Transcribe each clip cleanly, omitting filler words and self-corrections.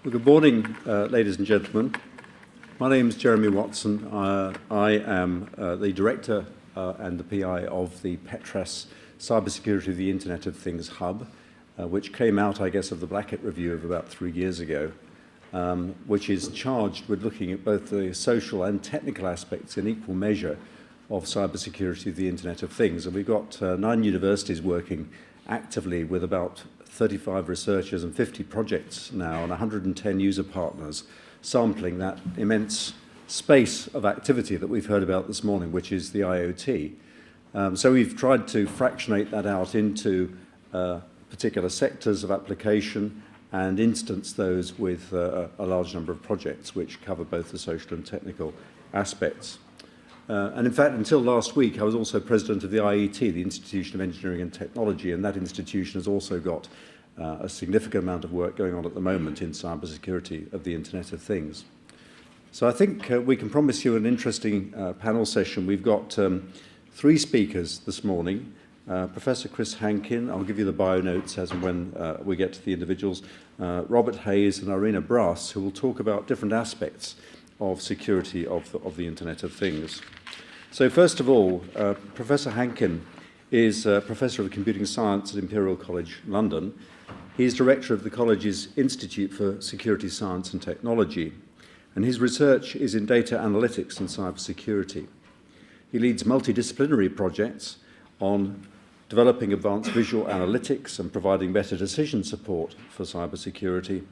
Well, good morning, ladies and gentlemen. My name is Jeremy Watson. I am the Director and the PI of the PETRAS Cybersecurity of the Internet of Things Hub, which came out, I guess, of the Blackett Review of about 3 years ago, which is charged with looking at both the social and technical aspects in equal measure of cybersecurity of the Internet of Things. And we've got 9 universities working actively with about 35 researchers and 50 projects now and 110 user partners sampling that immense space of activity that we've heard about this morning, which is the IoT. So we've tried to fractionate that out into particular sectors of application and instance those with a large number of projects which cover both the social and technical aspects. And in fact, until last week, I was also president of the IET, the Institution of Engineering and Technology, and that institution has also got a significant amount of work going on at the moment in cybersecurity of the Internet of Things. So I think we can promise you an interesting panel session. We've got 3 speakers this morning. Professor Chris Hankin, I'll give you the bio notes as and when we get to the individuals, Robert Hayes and Irena Brass, who will talk about different aspects of security of the Internet of Things. So first of all, Professor Hankin is Professor of Computing Science at Imperial College, London. He's Director of the college's Institute for Security Science and Technology, and his research is in data analytics and cybersecurity. He leads multidisciplinary projects on developing advanced visual analytics and providing better decision support for cybersecurity,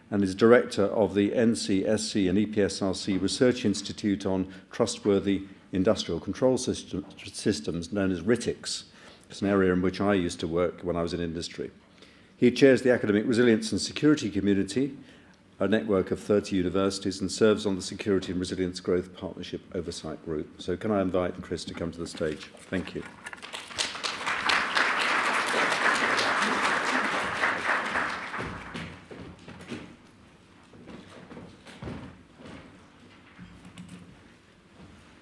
and is director of the NCSC and EPSRC Research Institute on Trustworthy Industrial Control Systems, known as RITICS. It's an area in which I used to work when I was in industry. He chairs the Academic Resilience and Security Community, a network of 30 universities, and serves on the Security and Resilience Growth Partnership Oversight Group. So can I invite Chris to come to the stage? Thank you.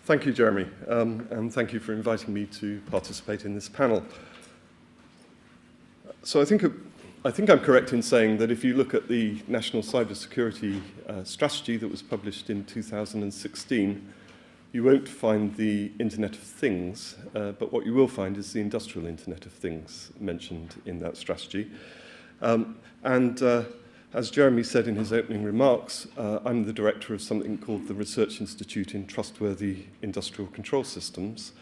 Thank you, Jeremy, and thank you for inviting me to participate in this panel. So I think I'm correct in saying that if you look at the National Cybersecurity Strategy that was published in 2016, you won't find the Internet of Things, but what you will find is the Industrial Internet of Things mentioned in that strategy. As Jeremy said in his opening remarks, I'm the director of something called the Research Institute in Trustworthy Industrial Control Systems.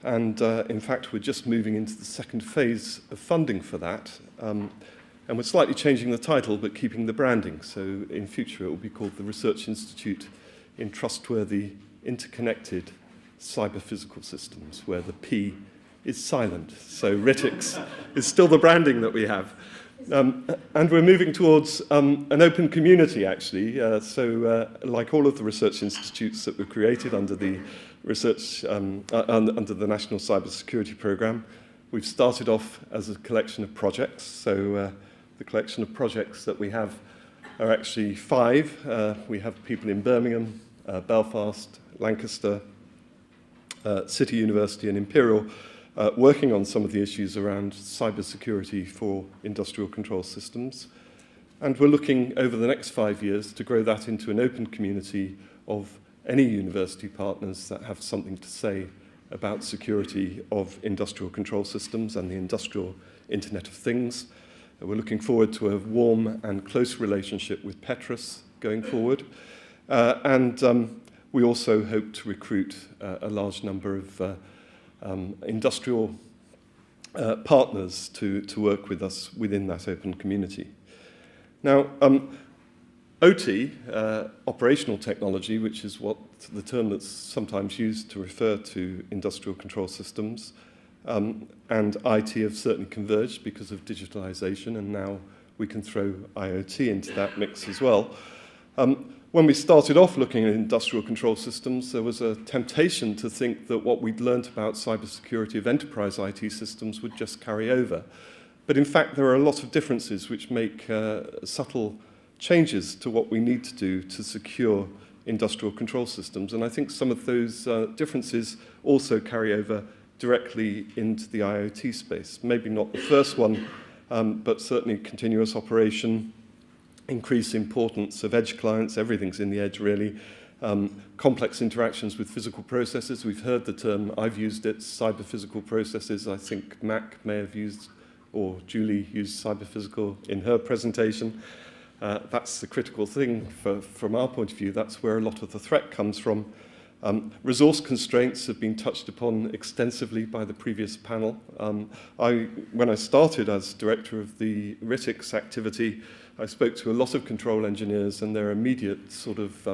And in fact, we're just moving into the second phase of funding for that. And we're slightly changing the title, but keeping the branding. So in future, it will be called the Research Institute in Trustworthy Interconnected Cyber-Physical Systems, where the P is silent. So RITICS is still the branding that we have. And we're moving towards an open community, actually. Like all of the research institutes that were created under the under the National Cybersecurity Programme, we've started off as a collection of projects. So the collection of projects that we have are actually 5. We have people in Birmingham, Belfast, Lancaster, City University, and Imperial, working on some of the issues around cybersecurity for industrial control systems. And we're looking over the next 5 years to grow that into an open community of any university partners that have something to say about security of industrial control systems and the industrial Internet of Things. We're looking forward to a warm and close relationship with PETRAS going forward. We also hope to recruit a large number of industrial partners to work with us within that open community. Now, OT, operational technology, which is what the term that's sometimes used to refer to industrial control systems, and IT have certainly converged because of digitalization, and now we can throw IoT into that mix as well. When we started off looking at industrial control systems, there was a temptation to think that what we'd learnt about cybersecurity of enterprise IT systems would just carry over. But in fact, there are a lot of differences which make subtle changes to what we need to do to secure industrial control systems. And I think some of those differences also carry over directly into the IoT space. Maybe not the first one, but certainly continuous operation, increased importance of edge clients. Everything's in the edge, really. Complex interactions with physical processes. We've heard the term, I've used it, cyber-physical processes. I think Mac may have used, or Julie used cyber-physical in her presentation. That's the critical thing from our point of view. That's where a lot of the threat comes from. Resource constraints have been touched upon extensively by the previous panel. When I started as director of the RITICS activity, I spoke to a lot of control engineers, and their immediate sort of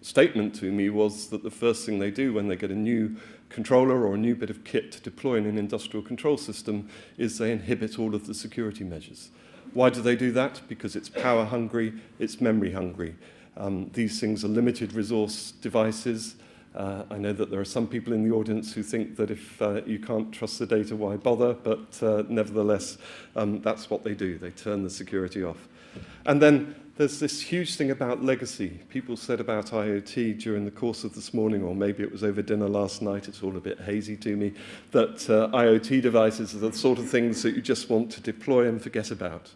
statement to me was that the first thing they do when they get a new controller or a new bit of kit to deploy in an industrial control system is they inhibit all of the security measures. Why do they do that? Because it's power hungry, it's memory hungry. These things are limited resource devices. I know that there are some people in the audience who think that if you can't trust the data, why bother? But nevertheless, that's what they do. They turn the security off. And then there's this huge thing about legacy. People said about IoT during the course of this morning, or maybe it was over dinner last night, it's all a bit hazy to me, that IoT devices are the sort of things that you just want to deploy and forget about.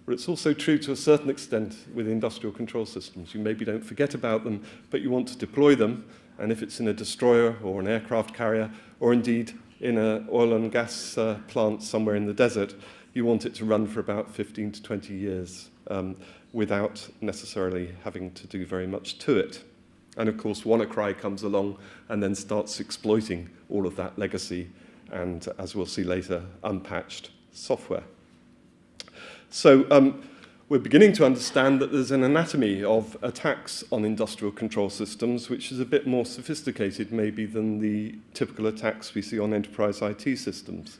But it's also true to a certain extent with industrial control systems. You maybe don't forget about them, but you want to deploy them. And if it's in a destroyer or an aircraft carrier, or indeed in an oil and gas plant somewhere in the desert, you want it to run for about 15 to 20 years without necessarily having to do very much to it. And of course, WannaCry comes along and then starts exploiting all of that legacy and, as we'll see later, unpatched software. So we're beginning to understand that there's an anatomy of attacks on industrial control systems which is a bit more sophisticated maybe than the typical attacks we see on enterprise IT systems.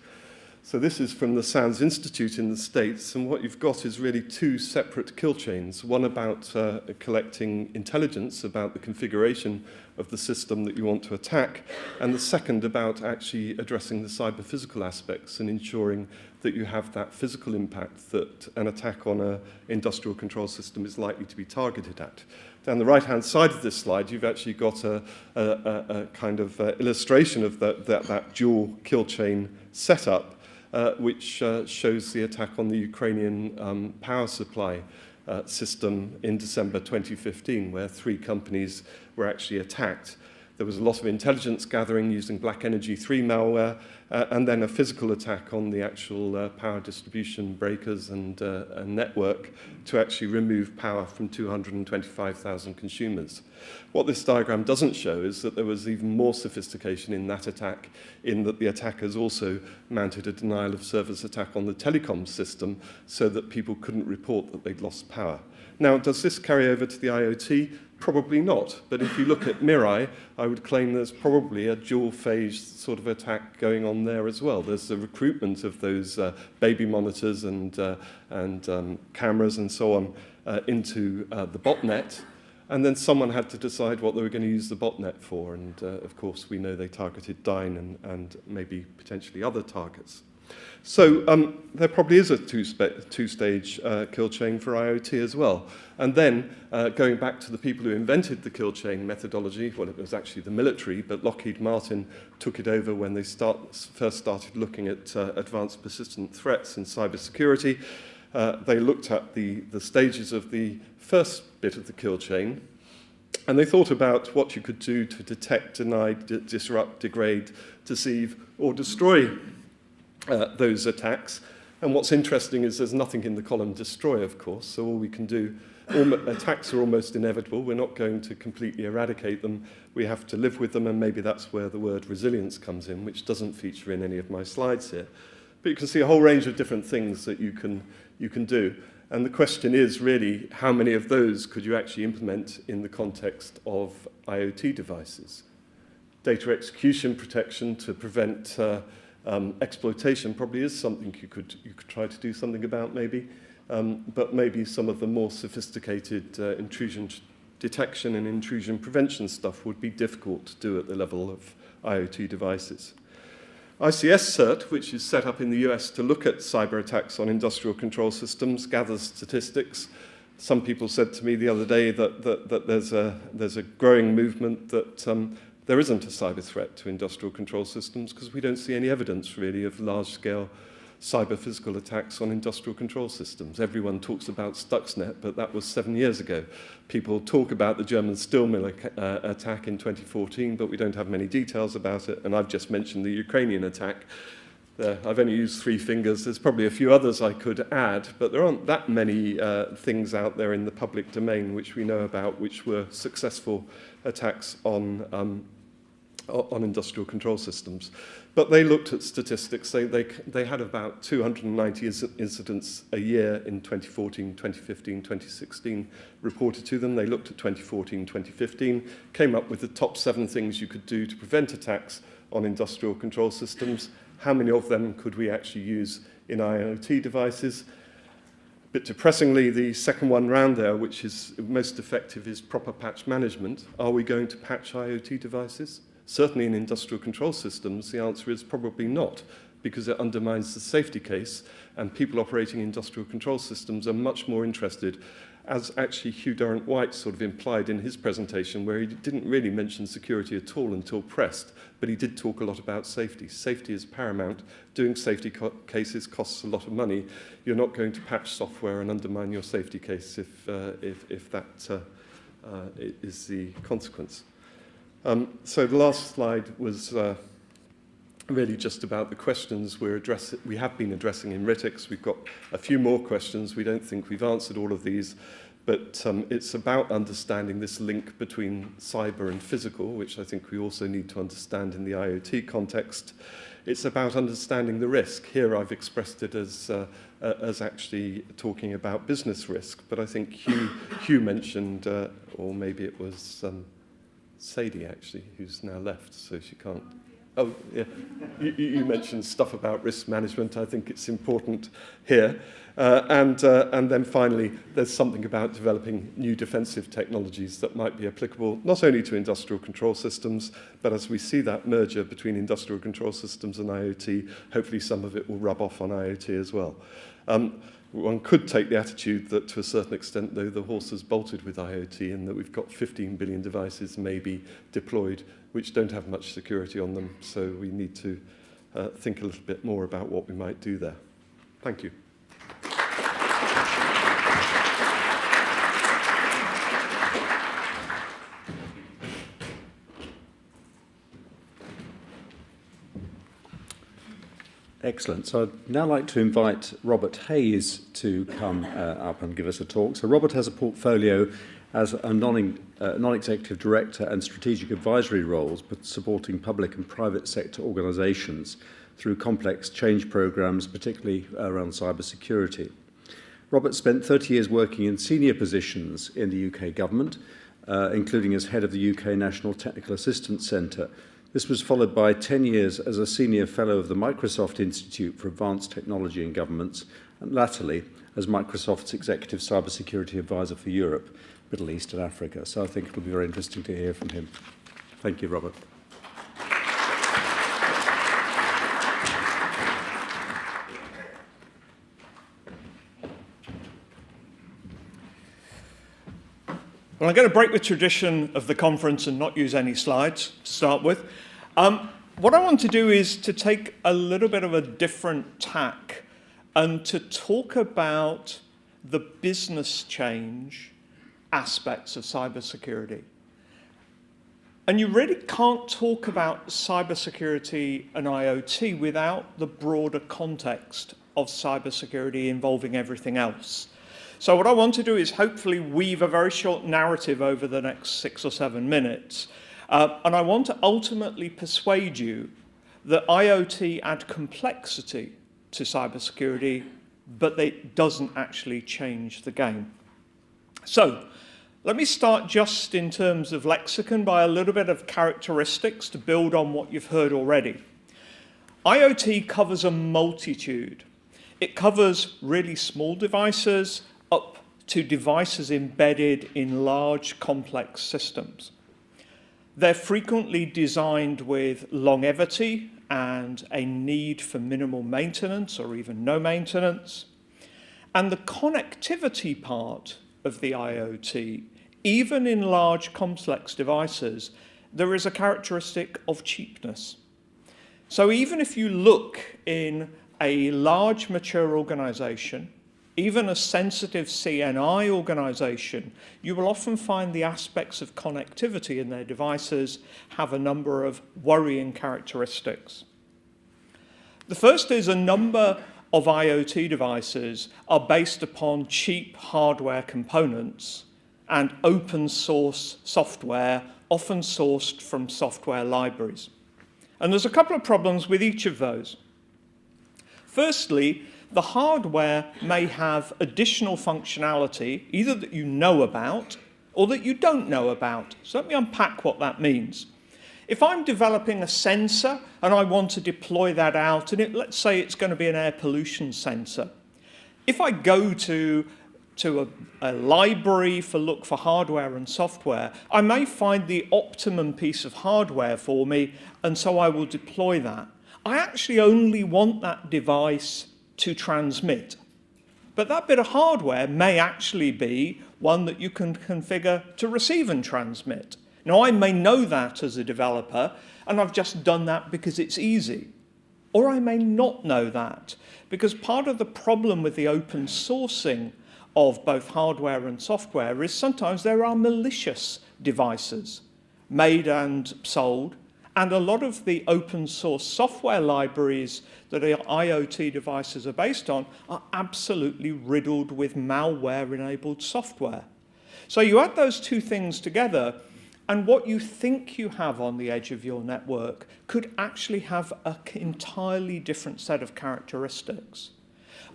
So this is from the SANS Institute in the States, and what you've got is really two separate kill chains, one about collecting intelligence about the configuration of the system that you want to attack, and the second about actually addressing the cyber-physical aspects and ensuring that you have that physical impact that an attack on an industrial control system is likely to be targeted at. Down the right-hand side of this slide, you've actually got a kind of illustration of that dual kill chain setup, which shows the attack on the Ukrainian power supply system in December 2015, where 3 companies were actually attacked. There was a lot of intelligence gathering using Black Energy 3 malware, and then a physical attack on the actual power distribution breakers and network to actually remove power from 225,000 consumers. What this diagram doesn't show is that there was even more sophistication in that attack, in that the attackers also mounted a denial of service attack on the telecom system so that people couldn't report that they'd lost power. Now, does this carry over to the IoT? Probably not. But if you look at Mirai, I would claim there's probably a dual-phase sort of attack going on there as well. There's the recruitment of those baby monitors and cameras and so on into the botnet. And then someone had to decide what they were going to use the botnet for. And, of course, we know they targeted Dyn and maybe potentially other targets. So there probably is a two-stage kill chain for IoT as well. And then, going back to the people who invented the kill chain methodology, well, it was actually the military, but Lockheed Martin took it over when they first started looking at advanced persistent threats in cybersecurity. They looked at the stages of the first bit of the kill chain, and they thought about what you could do to detect, deny, disrupt, degrade, deceive, or destroy those attacks. And what's interesting is there's nothing in the column destroy, of course, so all we can do, attacks are almost inevitable. We're not going to completely eradicate them. We have to live with them, and maybe that's where the word resilience comes in, which doesn't feature in any of my slides here. But you can see a whole range of different things that you can do. And the question is really, how many of those could you actually implement in the context of IoT devices? Data execution protection to prevent exploitation probably is something you could try to do something about maybe, but maybe some of the more sophisticated intrusion detection and intrusion prevention stuff would be difficult to do at the level of IoT devices. ICS CERT, which is set up in the US to look at cyber attacks on industrial control systems, gathers statistics. Some people said to me the other day that there's a growing movement that there isn't a cyber threat to industrial control systems because we don't see any evidence really of large-scale cyber-physical attacks on industrial control systems. Everyone talks about Stuxnet, but that was 7 years ago. People talk about the German steel mill attack in 2014, but we don't have many details about it. And I've just mentioned the Ukrainian attack. I've only used 3 fingers. There's probably a few others I could add, but there aren't that many things out there in the public domain which we know about, which were successful attacks on industrial control systems. But they looked at statistics. They had about 290 incidents a year in 2014, 2015, 2016 reported to them. They looked at 2014, 2015, came up with the top 7 things you could do to prevent attacks on industrial control systems. How many of them could we actually use in IoT devices? A bit depressingly, the second one round there, which is most effective, is proper patch management. Are we going to patch IoT devices? Certainly in industrial control systems, the answer is probably not, because it undermines the safety case, and people operating industrial control systems are much more interested, as actually Hugh Durrant-White sort of implied in his presentation, where he didn't really mention security at all until pressed, but he did talk a lot about safety. Safety is paramount. Doing safety cases costs a lot of money. You're not going to patch software and undermine your safety case if that is the consequence. So the last slide was really just about the questions we have been addressing in RITICS. We've got a few more questions. We don't think we've answered all of these, but it's about understanding this link between cyber and physical, which I think we also need to understand in the IoT context. It's about understanding the risk. Here I've expressed it as actually talking about business risk, but I think Hugh mentioned, or maybe it was Sadie actually, who's now left, so she can't. Oh, yeah. You mentioned stuff about risk management. I think it's important here. And then finally, there's something about developing new defensive technologies that might be applicable not only to industrial control systems, but as we see that merger between industrial control systems and IoT, hopefully some of it will rub off on IoT as well. One could take the attitude that to a certain extent, though, the horse has bolted with IoT and that we've got 15 billion devices maybe deployed which don't have much security on them. So we need to think a little bit more about what we might do there. Thank you. Excellent. So I'd now like to invite Robert Hayes to come up and give us a talk. So Robert has a portfolio as a non-executive director and strategic advisory roles, but supporting public and private sector organisations through complex change programmes, particularly around cybersecurity. Robert spent 30 years working in senior positions in the UK government, including as head of the UK National Technical Assistance Centre. This was followed by 10 years as a senior fellow of the Microsoft Institute for Advanced Technology in Governments, and latterly as Microsoft's Executive Cybersecurity Advisor for Europe, Middle East and Africa. So I think it'll be very interesting to hear from him. Thank you, Robert. Well, I'm going to break the tradition of the conference and not use any slides to start with. What I want to do is to take a little bit of a different tack and to talk about the business change aspects of cybersecurity. And you really can't talk about cybersecurity and IoT without the broader context of cybersecurity involving everything else. So what I want to do is hopefully weave a very short narrative over the next 6 or 7 minutes. And I want to ultimately persuade you that IoT adds complexity to cybersecurity, but it doesn't actually change the game. So let me start just in terms of lexicon by a little bit of characteristics to build on what you've heard already. IoT covers a multitude. It covers really small devices up to devices embedded in large, complex systems. They're frequently designed with longevity and a need for minimal maintenance or even no maintenance. And the connectivity part of the IoT, even in large, complex devices, there is a characteristic of cheapness. So even if you look in a large mature organization, even a sensitive CNI organization, you will often find the aspects of connectivity in their devices have a number of worrying characteristics. The first is a number of IoT devices are based upon cheap hardware components and open source software, often sourced from software libraries. And there's a couple of problems with each of those. Firstly, the hardware may have additional functionality, either that you know about or that you don't know about. So let me unpack what that means. If I'm developing a sensor and I want to deploy that out, and let's say it's going to be an air pollution sensor. If I go to a library look for hardware and software, I may find the optimum piece of hardware for me, and so I will deploy that. I actually only want that device to transmit. But that bit of hardware may actually be one that you can configure to receive and transmit. Now, I may know that as a developer, and I've just done that because it's easy. Or I may not know that, because part of the problem with the open sourcing of both hardware and software is sometimes there are malicious devices made and sold, and a lot of the open source software libraries that IoT devices are based on are absolutely riddled with malware-enabled software. So you add those two things together, and what you think you have on the edge of your network could actually have an entirely different set of characteristics.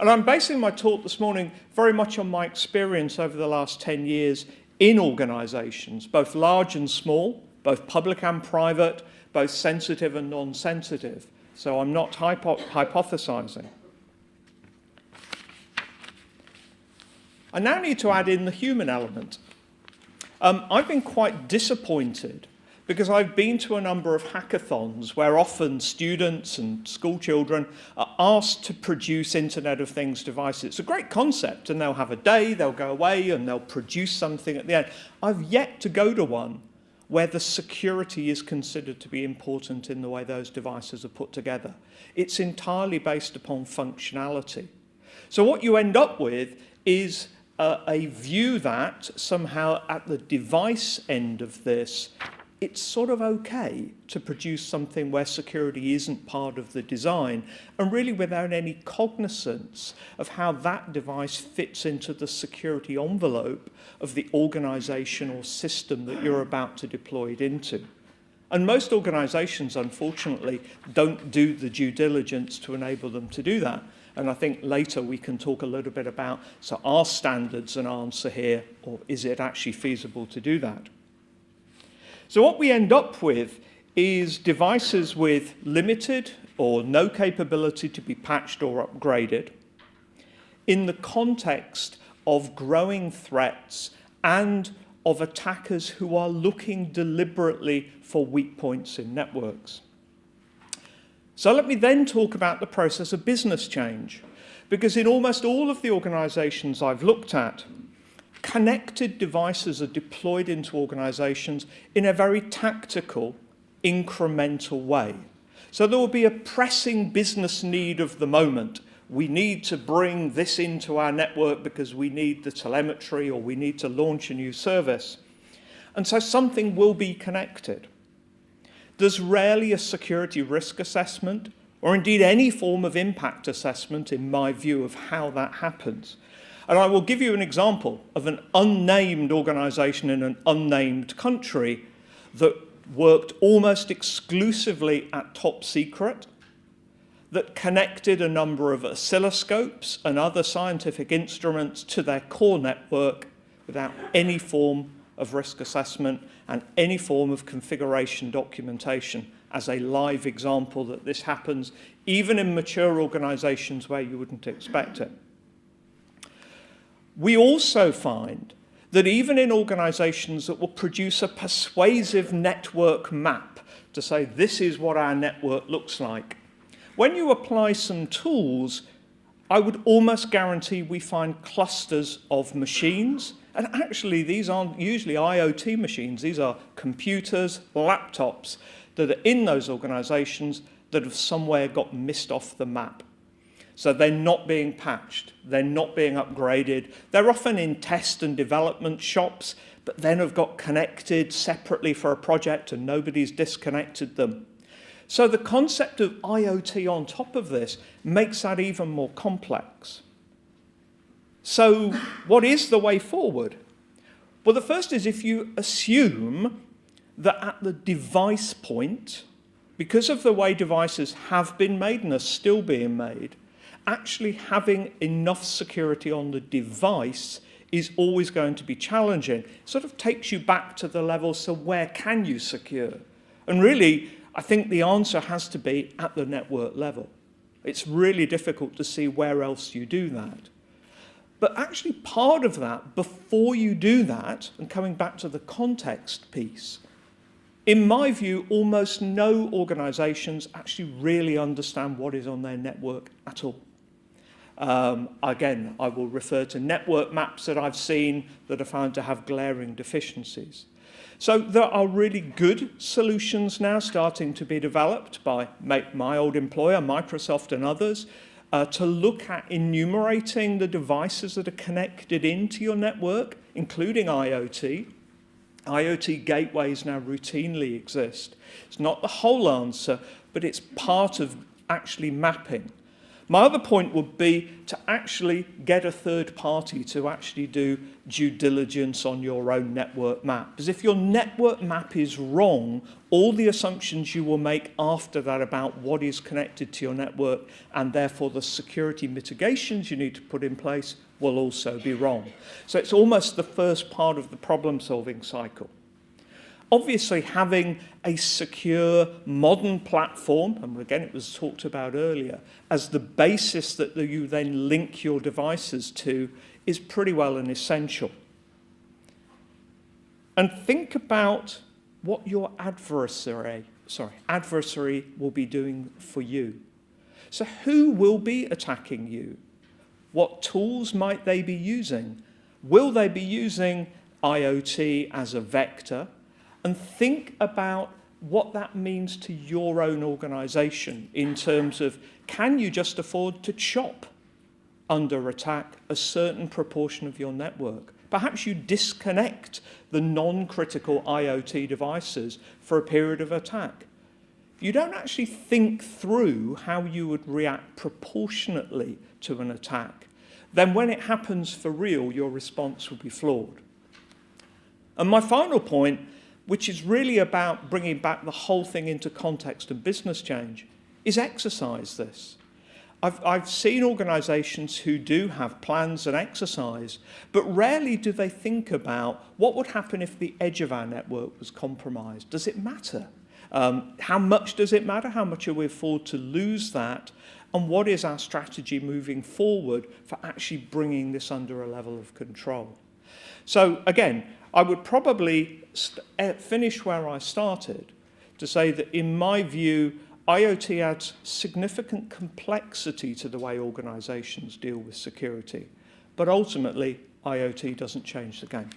And I'm basing my talk this morning very much on my experience over the last 10 years in organizations, both large and small, both public and private, both sensitive and non-sensitive. So I'm not hypothesizing. I now need to add in the human element. I've been quite disappointed because I've been to a number of hackathons where often students and school children are asked to produce Internet of Things devices. It's a great concept, and they'll have a day, they'll go away, and they'll produce something at the end. I've yet to go to one where the security is considered to be important in the way those devices are put together. It's entirely based upon functionality. So what you end up with is a view that somehow at the device end of this, it's sort of okay to produce something where security isn't part of the design, and really without any cognizance of how that device fits into the security envelope of the organization or system that you're about to deploy it into. And most organizations, unfortunately, don't do the due diligence to enable them to do that. And I think later we can talk a little bit about, so are standards an answer here, or is it actually feasible to do that? So what we end up with is devices with limited or no capability to be patched or upgraded in the context of growing threats and of attackers who are looking deliberately for weak points in networks. So let me then talk about the process of business change, because in almost all of the organizations I've looked at, connected devices are deployed into organizations in a very tactical, incremental way. So there will be a pressing business need of the moment. We need to bring this into our network because we need the telemetry, or we need to launch a new service. And so something will be connected. There's rarely a security risk assessment, or indeed any form of impact assessment, in my view, of how that happens. And I will give you an example of an unnamed organization in an unnamed country that worked almost exclusively at top secret, that connected a number of oscilloscopes and other scientific instruments to their core network without any form of risk assessment and any form of configuration documentation, as a live example that this happens even in mature organizations where you wouldn't expect it. We also find that even in organizations that will produce a persuasive network map to say this is what our network looks like, when you apply some tools, I would almost guarantee we find clusters of machines. And actually, these aren't usually IoT machines. These are computers, laptops that are in those organizations that have somewhere got missed off the map. So they're not being patched, they're not being upgraded. They're often in test and development shops, but then have got connected separately for a project and nobody's disconnected them. So the concept of IoT on top of this makes that even more complex. So what is the way forward? Well, the first is if you assume that at the device point, because of the way devices have been made and are still being made, actually having enough security on the device is always going to be challenging. It sort of takes you back to the level, so where can you secure? And really, I think the answer has to be at the network level. It's really difficult to see where else you do that. But actually part of that, before you do that, and coming back to the context piece, in my view, almost no organizations actually really understand what is on their network at all. Again, I will refer to network maps that I've seen that are found to have glaring deficiencies. So there are really good solutions now starting to be developed by my old employer, Microsoft and others, to look at enumerating the devices that are connected into your network, including IoT. IoT gateways now routinely exist. It's not the whole answer, but it's part of actually mapping. My other point would be to actually get a third party to actually do due diligence on your own network map. Because if your network map is wrong, all the assumptions you will make after that about what is connected to your network and therefore the security mitigations you need to put in place will also be wrong. So it's almost the first part of the problem-solving cycle. Obviously, having a secure, modern platform, and again, it was talked about earlier, as the basis that you then link your devices to is pretty well an essential. And think about what your adversary will be doing for you. So who will be attacking you? What tools might they be using? Will they be using IoT as a vector? And think about what that means to your own organization in terms of, can you just afford to chop under attack a certain proportion of your network? Perhaps you disconnect the non-critical IoT devices for a period of attack. If you don't actually think through how you would react proportionately to an attack, then when it happens for real, your response will be flawed. And my final point, which is really about bringing back the whole thing into context and business change, is exercise this. I've seen organizations who do have plans and exercise, but rarely do they think about what would happen if the edge of our network was compromised. Does it matter? How much does it matter? How much are we afford to lose that? And what is our strategy moving forward for actually bringing this under a level of control? So again, I would probably finish where I started to say that in my view, IoT adds significant complexity to the way organizations deal with security. But ultimately, IoT doesn't change the game.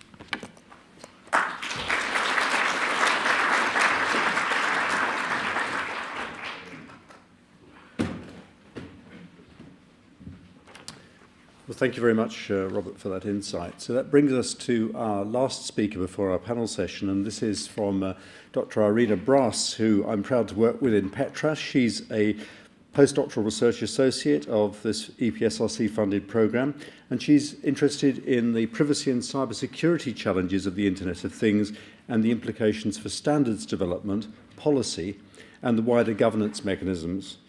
Well, thank you very much, Robert, for that insight. So that brings us to our last speaker before our panel session, and this is from Dr. Irena Brass, who I'm proud to work with in Petras. She's a postdoctoral research associate of this EPSRC-funded program, and she's interested in the privacy and cybersecurity challenges of the Internet of Things and the implications for standards development, policy, and the wider governance mechanisms.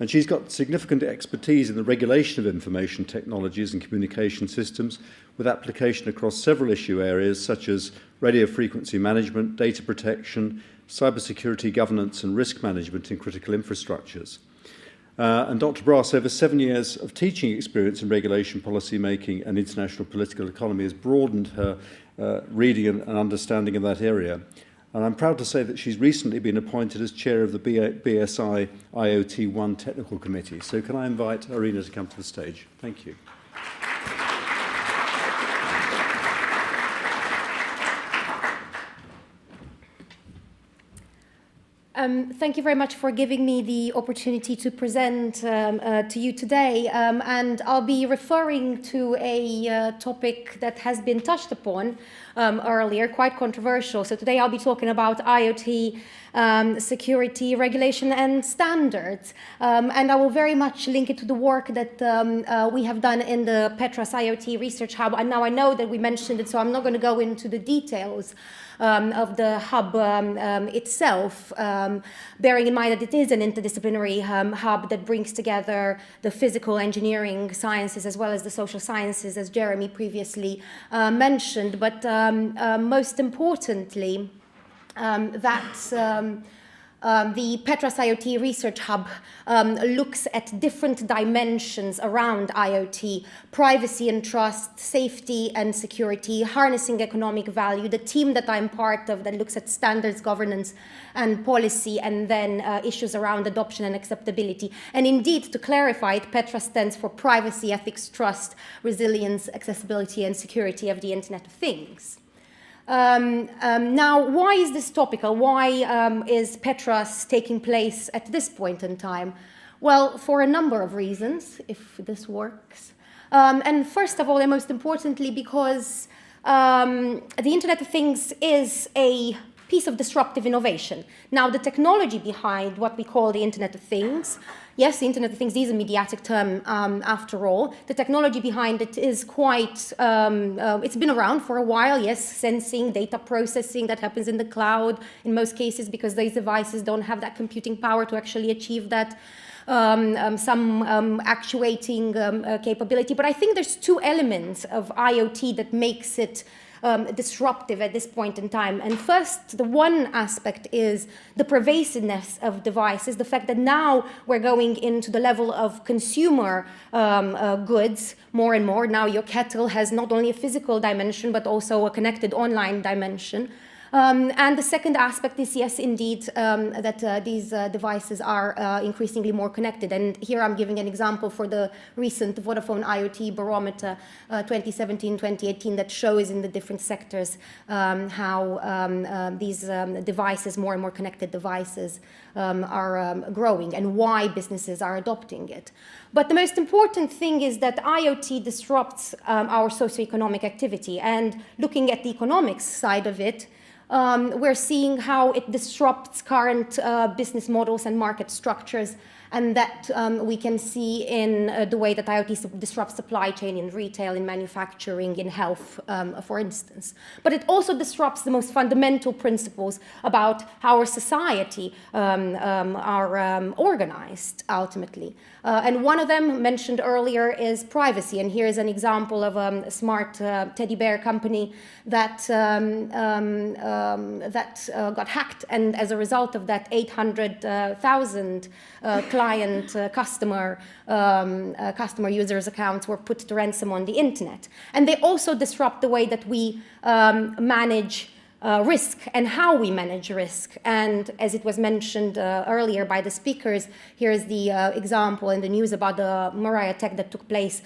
And she's got significant expertise in the regulation of information technologies and communication systems, with application across several issue areas such as radio frequency management, data protection, cybersecurity governance and risk management in critical infrastructures. And Dr. Brass, over 7 years of teaching experience in regulation, policy making and international political economy, has broadened her reading and understanding of that area. And I'm proud to say that she's recently been appointed as chair of the BSI IoT 1 Technical Committee. So can I invite Irina to come to the stage? Thank you. Thank you very much for giving me the opportunity to present to you today. And I'll be referring to a topic that has been touched upon earlier, quite controversial. So today I'll be talking about IoT security, regulation and standards. And I will very much link it to the work that we have done in the Petras IoT Research Hub. And now I know that we mentioned it, so I'm not going to go into the details of the hub itself, bearing in mind that it is an interdisciplinary hub that brings together the physical engineering sciences as well as the social sciences, as Jeremy previously mentioned. But most importantly, the Petras IoT Research Hub looks at different dimensions around IoT: privacy and trust, safety and security, harnessing economic value. The team that I'm part of that looks at standards, governance and policy, and then issues around adoption and acceptability. And indeed, to clarify it, Petras stands for privacy, ethics, trust, resilience, accessibility and security of the Internet of Things. Now, why is this topical? Why is Petras taking place at this point in time? Well, for a number of reasons, if this works. And first of all, and most importantly, because the Internet of Things is a piece of disruptive innovation. Now, the technology behind what we call the Internet of Things, yes, the Internet of Things is a mediatic term after all. The technology behind it is quite, it's been around for a while, yes, sensing, data processing that happens in the cloud in most cases because these devices don't have that computing power to actually achieve that. Some actuating capability. But I think there's two elements of IoT that makes it disruptive at this point in time. And first, the one aspect is the pervasiveness of devices, the fact that now we're going into the level of consumer goods more and more. Now your kettle has not only a physical dimension, but also a connected online dimension. And the second aspect is, yes, indeed, that these devices are increasingly more connected. And here I'm giving an example for the recent Vodafone IoT Barometer 2017-2018 that shows in the different sectors how these devices, more and more connected devices, are growing and why businesses are adopting it. But the most important thing is that IoT disrupts our socioeconomic activity. And looking at the economics side of it, we're seeing how it disrupts current business models and market structures, and that we can see in the way that IoT disrupts supply chain in retail, in manufacturing, in health, for instance. But it also disrupts the most fundamental principles about how our society are organized, ultimately. And one of them, mentioned earlier, is privacy. And here is an example of a smart teddy bear company that got hacked, and as a result of that, 800,000 client customer users' accounts were put to ransom on the internet. And they also disrupt the way that we manage risk and how we manage risk. And as it was mentioned earlier by the speakers, here is the example in the news about the Mariah attack that took place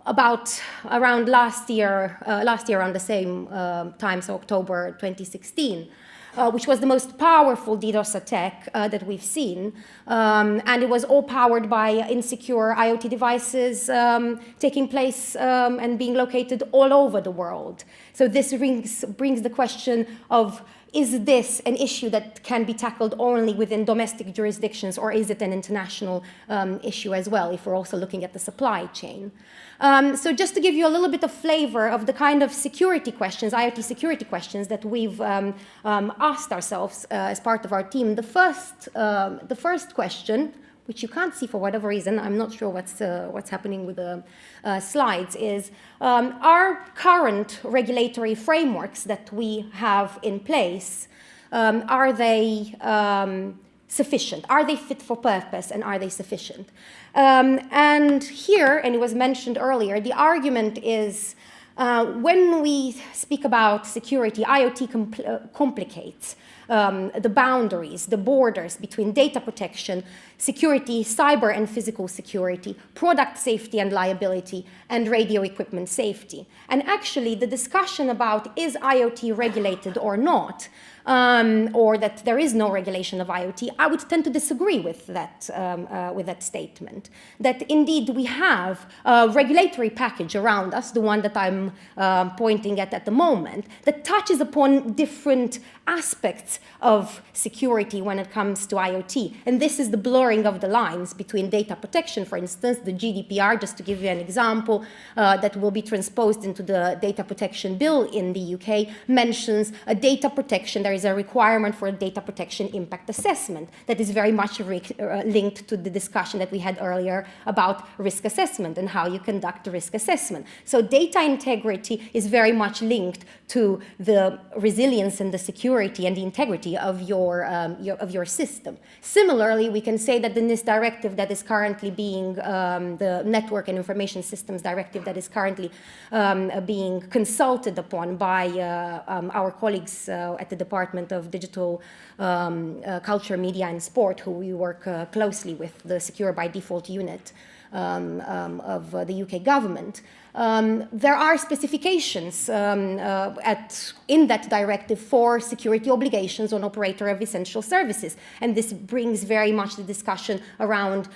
around last year around the same time, so October 2016. Which was the most powerful DDoS attack that we've seen. And it was all powered by insecure IoT devices taking place and being located all over the world. So this brings the question of, is this an issue that can be tackled only within domestic jurisdictions, or is it an international issue as well, if we're also looking at the supply chain? So just to give you a little bit of flavor of the kind of security questions, IoT security questions that we've asked ourselves as part of our team, the first question, which you can't see for whatever reason, I'm not sure what's happening with the slides, is are current regulatory frameworks that we have in place, are they sufficient? Are they fit for purpose, and are they sufficient? And here, and it was mentioned earlier, the argument is When we speak about security, IoT complicates the boundaries, the borders between data protection, security, cyber and physical security, product safety and liability, and radio equipment safety. And actually, the discussion about is IoT regulated or not, or that there is no regulation of IoT, I would tend to disagree with that statement. That indeed we have a regulatory package around us, the one that I'm pointing at the moment, that touches upon different aspects of security when it comes to IoT. And this is the blurring of the lines between data protection, for instance, the GDPR, just to give you an example, that will be transposed into the data protection bill in the UK, mentions a data protection. There is a requirement for a data protection impact assessment that is very much linked to the discussion that we had earlier about risk assessment and how you conduct risk assessment. So data integrity is very much linked to the resilience and the security and the integrity of your system. Similarly, we can say that the NIS directive that is currently being, the Network and Information Systems Directive that is currently being consulted upon by our colleagues at the Department of Digital Culture, Media and Sport, who we work closely with, the Secure by Default unit of the UK government. There are specifications in that directive for security obligations on operator of essential services. And this brings very much the discussion around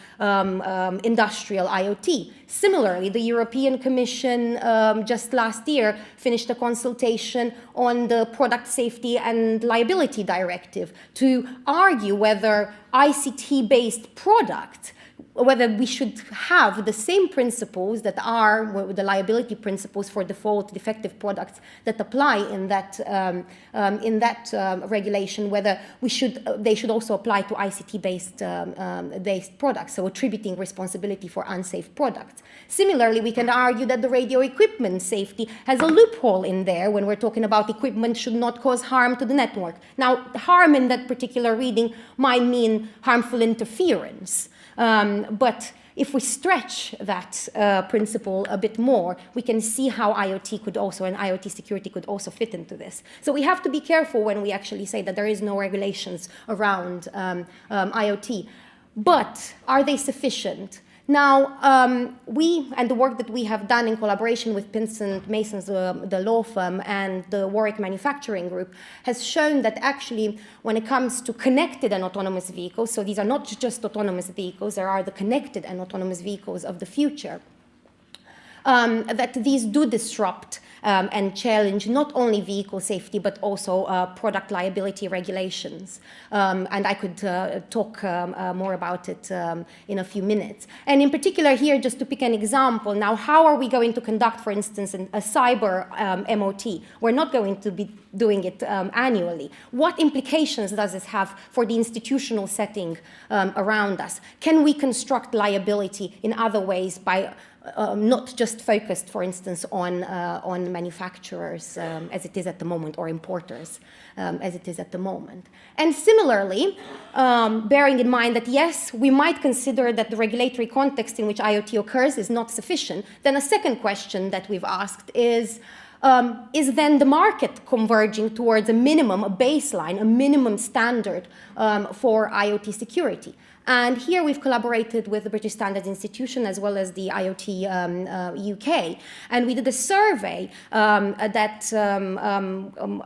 industrial IoT. Similarly, the European Commission just last year finished a consultation on the Product Safety and Liability Directive to argue whether ICT-based products, whether we should have the same principles that are the liability principles for default defective products that apply in that regulation, whether they should also apply to ICT-based products, so attributing responsibility for unsafe products. Similarly, we can argue that the radio equipment safety has a loophole in there when we're talking about equipment should not cause harm to the network. Now, harm in that particular reading might mean harmful interference. But if we stretch that principle a bit more, we can see how IoT could also, and IoT security could also fit into this. So we have to be careful when we actually say that there is no regulations around IoT. But are they sufficient? Now, we and the work that we have done in collaboration with Pinsent Masons, the law firm, and the Warwick Manufacturing Group has shown that actually when it comes to connected and autonomous vehicles, so these are not just autonomous vehicles, there are the connected and autonomous vehicles of the future, that these do disrupt and challenge not only vehicle safety, but also product liability regulations. And I could talk more about it in a few minutes. And in particular here, just to pick an example, now how are we going to conduct, for instance, a cyber MOT? We're not going to be doing it annually. What implications does this have for the institutional setting around us? Can we construct liability in other ways by not just focused, for instance, on manufacturers as it is at the moment, or importers as it is at the moment. And similarly, bearing in mind that yes, we might consider that the regulatory context in which IoT occurs is not sufficient, then a second question that we've asked is then the market converging towards a minimum, a baseline, a minimum standard for IoT security? And here we've collaborated with the British Standards Institution as well as the IoT UK. And we did a survey that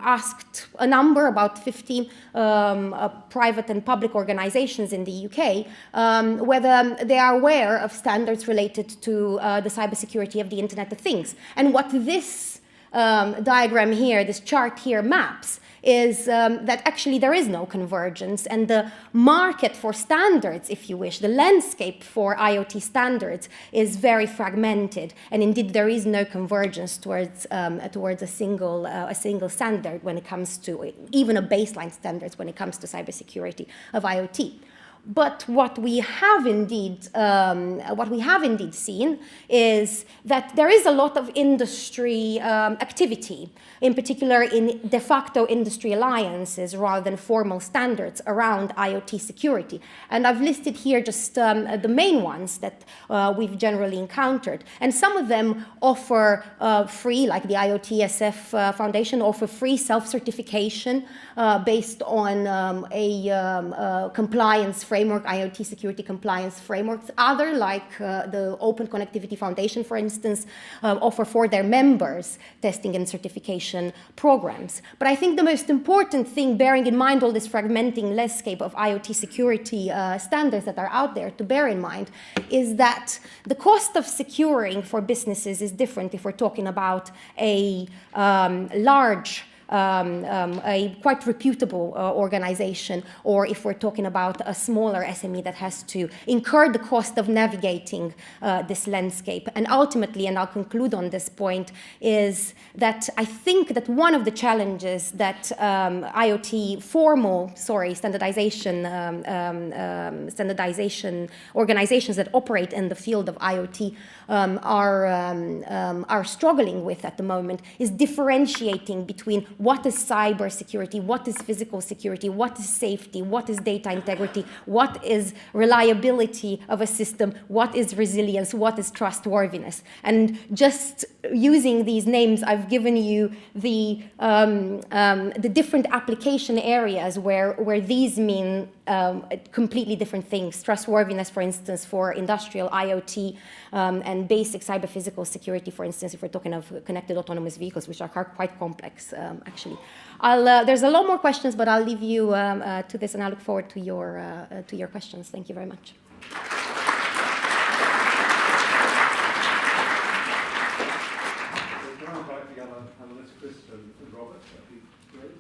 asked a number, about 50 private and public organizations in the UK, whether they are aware of standards related to the cybersecurity of the Internet of Things. And what this diagram here, this chart here maps, is that actually there is no convergence, and the market for standards, if you wish, the landscape for IoT standards is very fragmented, and indeed there is no convergence towards a single standard when it comes to even a baseline standards when it comes to cybersecurity of IoT. But what we have indeed seen is that there is a lot of industry activity, in particular in de facto industry alliances rather than formal standards around IoT security. And I've listed here just the main ones that we've generally encountered. And some of them offer free, like the IoTSF Foundation, offer free self-certification based on a compliance framework, IoT security compliance frameworks. Other, like the Open Connectivity Foundation, for instance, offer for their members testing and certification programs. But I think the most important thing, bearing in mind all this fragmenting landscape of IoT security standards that are out there, to bear in mind, is that the cost of securing for businesses is different if we're talking about a large a quite reputable organization, or if we're talking about a smaller SME that has to incur the cost of navigating this landscape. And ultimately, and I'll conclude on this point, is that I think that one of the challenges that IoT standardization organizations that operate in the field of IoT are struggling with at the moment is differentiating between what is cybersecurity, what is physical security, what is safety, what is data integrity, what is reliability of a system, what is resilience, what is trustworthiness. And just using these names, I've given you the different application areas where these mean completely different things. Trustworthiness, for instance, for industrial IoT, and basic cyber-physical security, for instance, if we're talking of connected autonomous vehicles, which are quite complex, actually. There's a lot more questions, but I'll leave you to this, and I look forward to your questions. Thank you very much.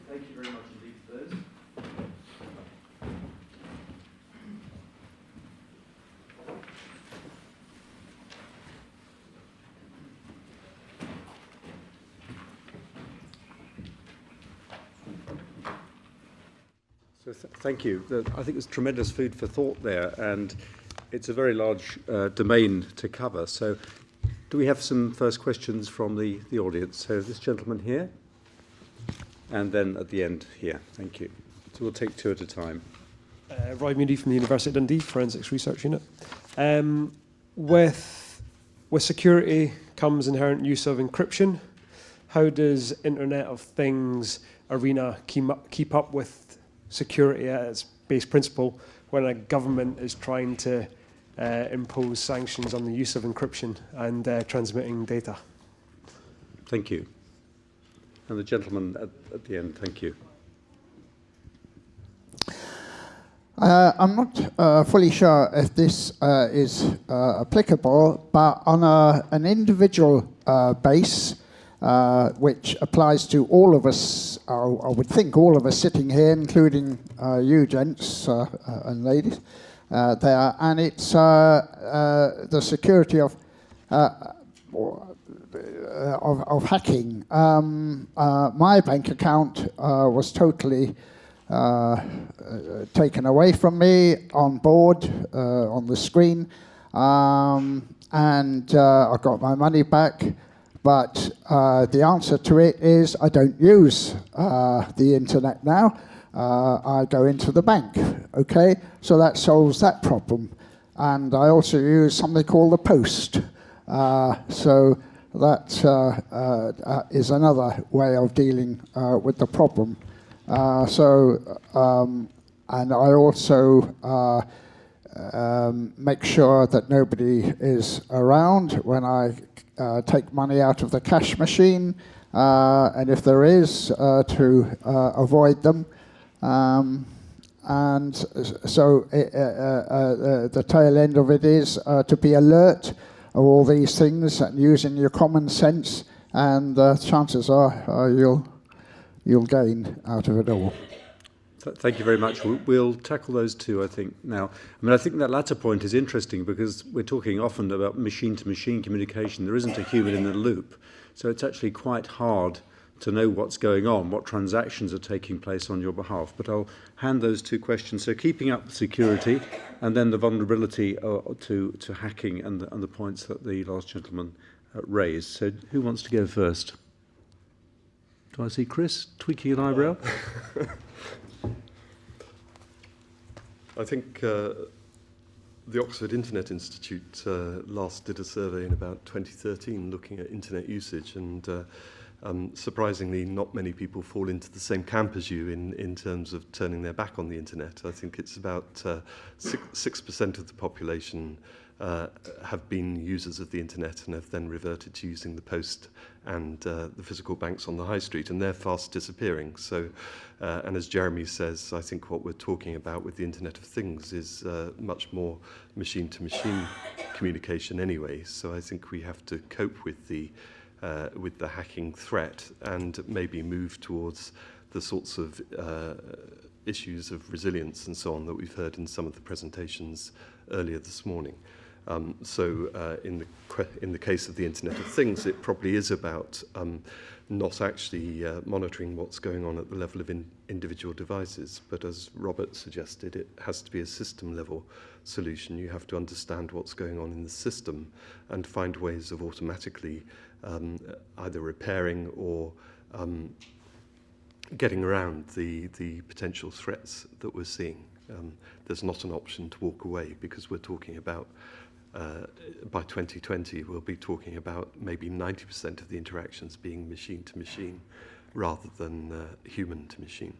Thank you very much indeed for those. So thank you. I think there's tremendous food for thought there, and it's a very large domain to cover. So do we have some first questions from the audience? So this gentleman here, and then at the end here. Thank you. So we'll take two at a time. Roy Moody from the University of Dundee, Forensics Research Unit. With security comes inherent use of encryption. How does Internet of Things Irena keep up with security at its base principle when a government is trying to impose sanctions on the use of encryption and transmitting data? Thank you. And the gentleman at the end, thank you. I'm not fully sure if this is applicable, but on an individual base, which applies to all of us, I would think all of us sitting here, including you gents and ladies there, and it's the security of hacking. My bank account was totally taken away from me on board, on the screen, and I got my money back. But the answer to it is I don't use the internet now. I go into the bank, okay? So that solves that problem. And I also use something called the post. So that is another way of dealing with the problem. And I also make sure that nobody is around when I take money out of the cash machine, and if there is, to avoid them. And so the tail end of it is to be alert of all these things and using your common sense, and chances are you'll gain out of it all. Thank you very much. We'll tackle those two, I think, now. I mean, I think that latter point is interesting because we're talking often about machine-to-machine communication. There isn't a human in the loop, so it's actually quite hard to know what's going on, what transactions are taking place on your behalf. But I'll hand those two questions. So keeping up the security and then the vulnerability to hacking and the points that the last gentleman raised. So who wants to go first? Do I see Chris tweaking an eyebrow? I think the Oxford Internet Institute last did a survey in about 2013 looking at internet usage, and surprisingly not many people fall into the same camp as you in terms of turning their back on the internet. I think it's about 6% of the population have been users of the internet and have then reverted to using the post and the physical banks on the high street, and they're fast disappearing. So, and as Jeremy says, I think what we're talking about with the Internet of Things is much more machine-to-machine communication anyway. So I think we have to cope with the hacking threat and maybe move towards the sorts of issues of resilience and so on that we've heard in some of the presentations earlier this morning. So in the case of the Internet of Things, it probably is about not actually monitoring what's going on at the level of individual devices, but as Robert suggested, it has to be a system-level solution. You have to understand what's going on in the system and find ways of automatically either repairing or getting around the potential threats that we're seeing. There's not an option to walk away, because we're talking about by 2020, we'll be talking about maybe 90% of the interactions being machine to machine rather than human to machine.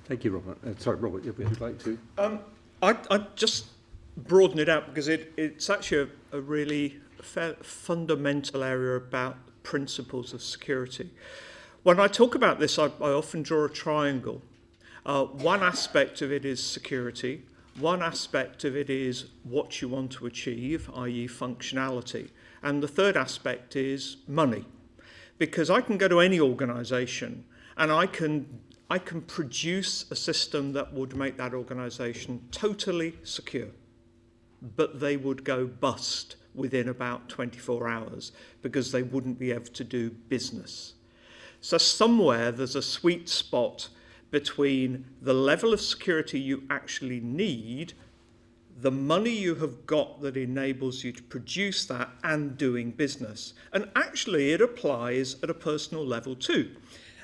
Thank you, Robert. Sorry, Robert, would you like to? I'd just broaden it out, because it's actually a really fundamental area about principles of security. When I talk about this, I often draw a triangle. One aspect of it is security. One aspect of it is what you want to achieve, i.e. functionality. And the third aspect is money. Because I can go to any organisation and I can produce a system that would make that organisation totally secure. But they would go bust within about 24 hours because they wouldn't be able to do business. So somewhere there's a sweet spot between the level of security you actually need, the money you have got that enables you to produce that, and doing business. And actually it applies at a personal level too.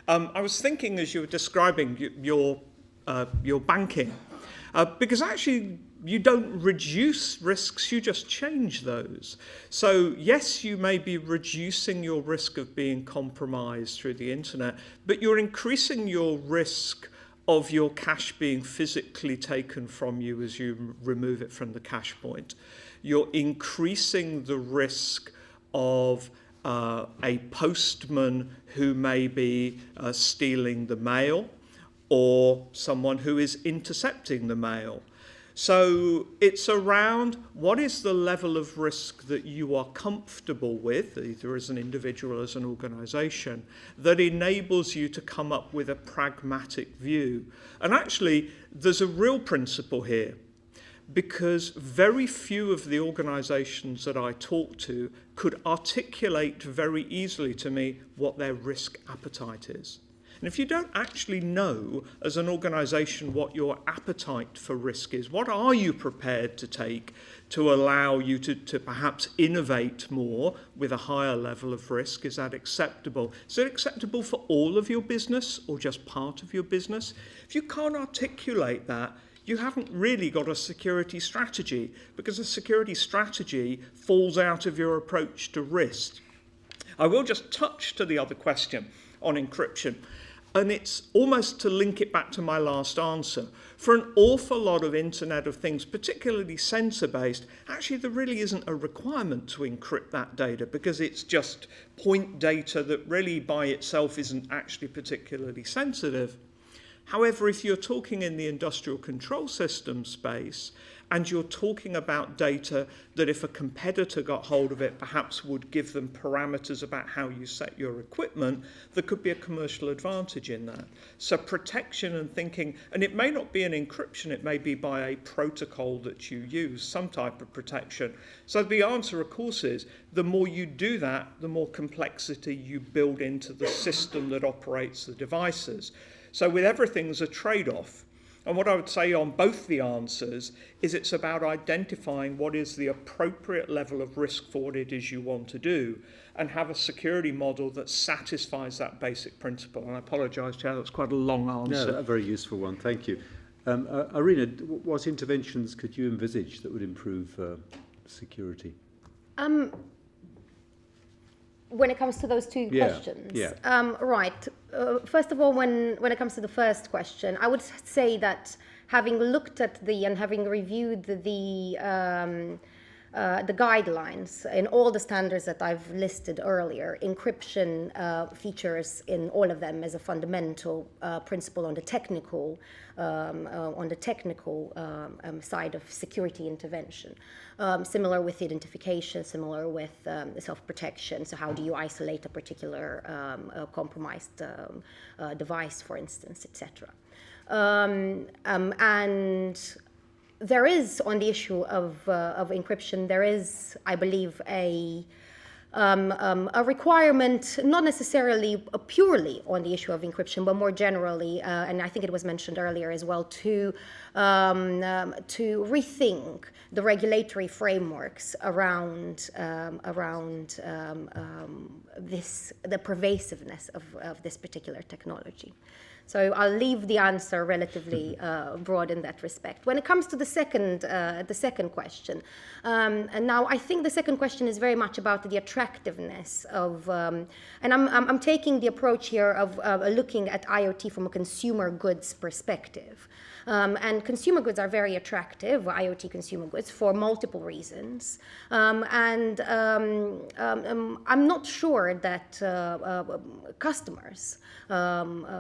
I was thinking as you were describing your banking, because actually you don't reduce risks, you just change those. So yes, you may be reducing your risk of being compromised through the internet, but you're increasing your risk of your cash being physically taken from you as you remove it from the cash point. You're increasing the risk of a postman who may be stealing the mail, or someone who is intercepting the mail. So it's around what is the level of risk that you are comfortable with, either as an individual or as an organisation, that enables you to come up with a pragmatic view. And actually, there's a real principle here, because very few of the organisations that I talk to could articulate very easily to me what their risk appetite is. And if you don't actually know as an organisation what your appetite for risk is, what are you prepared to take to allow you to perhaps innovate more with a higher level of risk? Is that acceptable? Is it acceptable for all of your business or just part of your business? If you can't articulate that, you haven't really got a security strategy, because a security strategy falls out of your approach to risk. I will just touch to the other question on encryption. And it's almost to link it back to my last answer. For an awful lot of Internet of Things, particularly sensor-based, actually there really isn't a requirement to encrypt that data, because it's just point data that really by itself isn't actually particularly sensitive. However, if you're talking in the industrial control system space, and you're talking about data that if a competitor got hold of it, perhaps would give them parameters about how you set your equipment, there could be a commercial advantage in that. So protection and thinking, and it may not be an encryption, it may be by a protocol that you use, some type of protection. So the answer, of course, is the more you do that, the more complexity you build into the system that operates the devices. So with everything, there's a trade-off. And what I would say on both the answers is it's about identifying what is the appropriate level of risk for what it is you want to do and have a security model that satisfies that basic principle. And I apologise, Chair, that's quite a long answer. No, a very useful one. Thank you. Irina, what interventions could you envisage that would improve security? When it comes to those two questions, right. First of all, when it comes to the first question, I would say that having looked at and having reviewed the guidelines in all the standards that I've listed earlier, encryption features in all of them as a fundamental principle on the technical side of security intervention. Similar with identification, similar with self-protection. So how do you isolate a particular compromised device, for instance, etc. And there is, on the issue of encryption, there is, I believe, a requirement, not necessarily purely on the issue of encryption, but more generally, and I think it was mentioned earlier as well, to rethink the regulatory frameworks around the pervasiveness of this particular technology. So I'll leave the answer relatively broad in that respect. When it comes to the second question, and now I think the second question is very much about the attractiveness of, and I'm taking the approach here of looking at IoT from a consumer goods perspective. And consumer goods are very attractive, IoT consumer goods, for multiple reasons. I'm not sure that customers,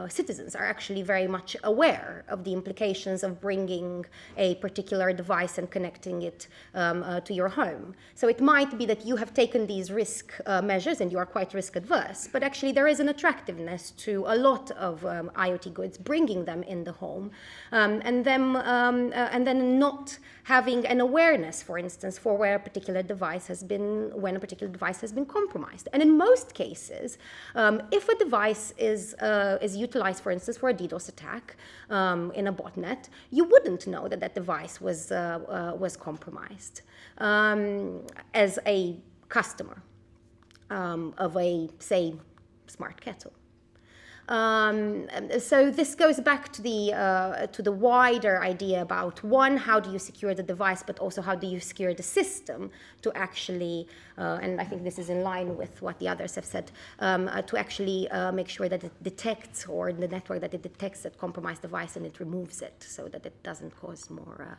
citizens, are actually very much aware of the implications of bringing a particular device and connecting it to your home. So it might be that you have taken these risk measures and you are quite risk adverse, but actually there is an attractiveness to a lot of IoT goods, bringing them in the home. And then not having an awareness, for instance, for where a particular device has been, when a particular device has been compromised. And in most cases, if a device is utilized, for instance, for a DDoS attack in a botnet, you wouldn't know that that device was compromised as a customer of a, say, smart kettle. So this goes back to the wider idea about, one, how do you secure the device, but also how do you secure the system to actually, and I think this is in line with what the others have said, to actually make sure that it detects, or the network that it detects, that compromised device and it removes it so that it doesn't cause more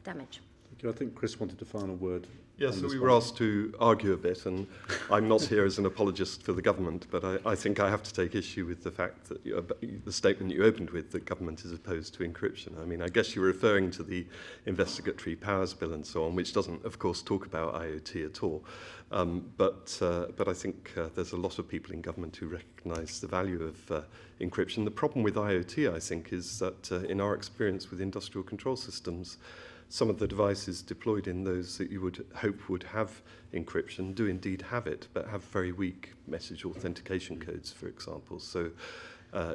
damage. I think Chris wanted a final word. Yes, so we were asked to argue a bit, and I'm not here as an apologist for the government, but I think I have to take issue with the fact that the statement you opened with, that government is opposed to encryption. I mean, I guess you're referring to the Investigatory Powers Bill and so on, which doesn't, of course, talk about IoT at all. But I think there's a lot of people in government who recognise the value of encryption. The problem with IoT, I think, is that in our experience with industrial control systems, some of the devices deployed in those that you would hope would have encryption do indeed have it, but have very weak message authentication codes, for example. So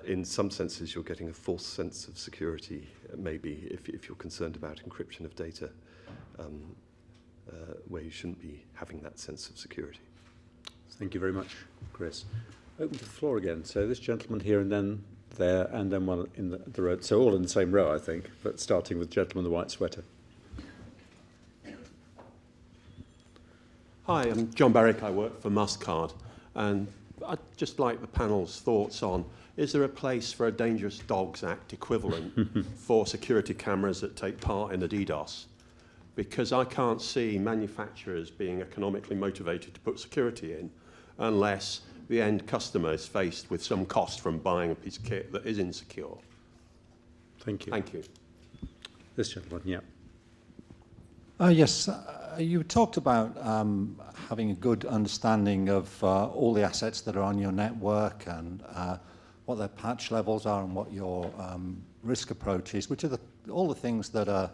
in some senses, you're getting a false sense of security, maybe, if you're concerned about encryption of data, where you shouldn't be having that sense of security. Thank you very much, Chris. Open to the floor again. So this gentleman here, and then there, and then one in the row. So all in the same row, I think, but starting with the gentleman in the white sweater. Hi, I'm John Barrett. I work for Mustcard, and I'd just like the panel's thoughts on, is there a place for a Dangerous Dogs Act equivalent for security cameras that take part in the DDoS? Because I can't see manufacturers being economically motivated to put security in unless the end customer is faced with some cost from buying a piece of kit that is insecure. Thank you. Thank you. This gentleman, yeah. Yes, you talked about having a good understanding of all the assets that are on your network and what their patch levels are and what your risk approach is, which are all the things that a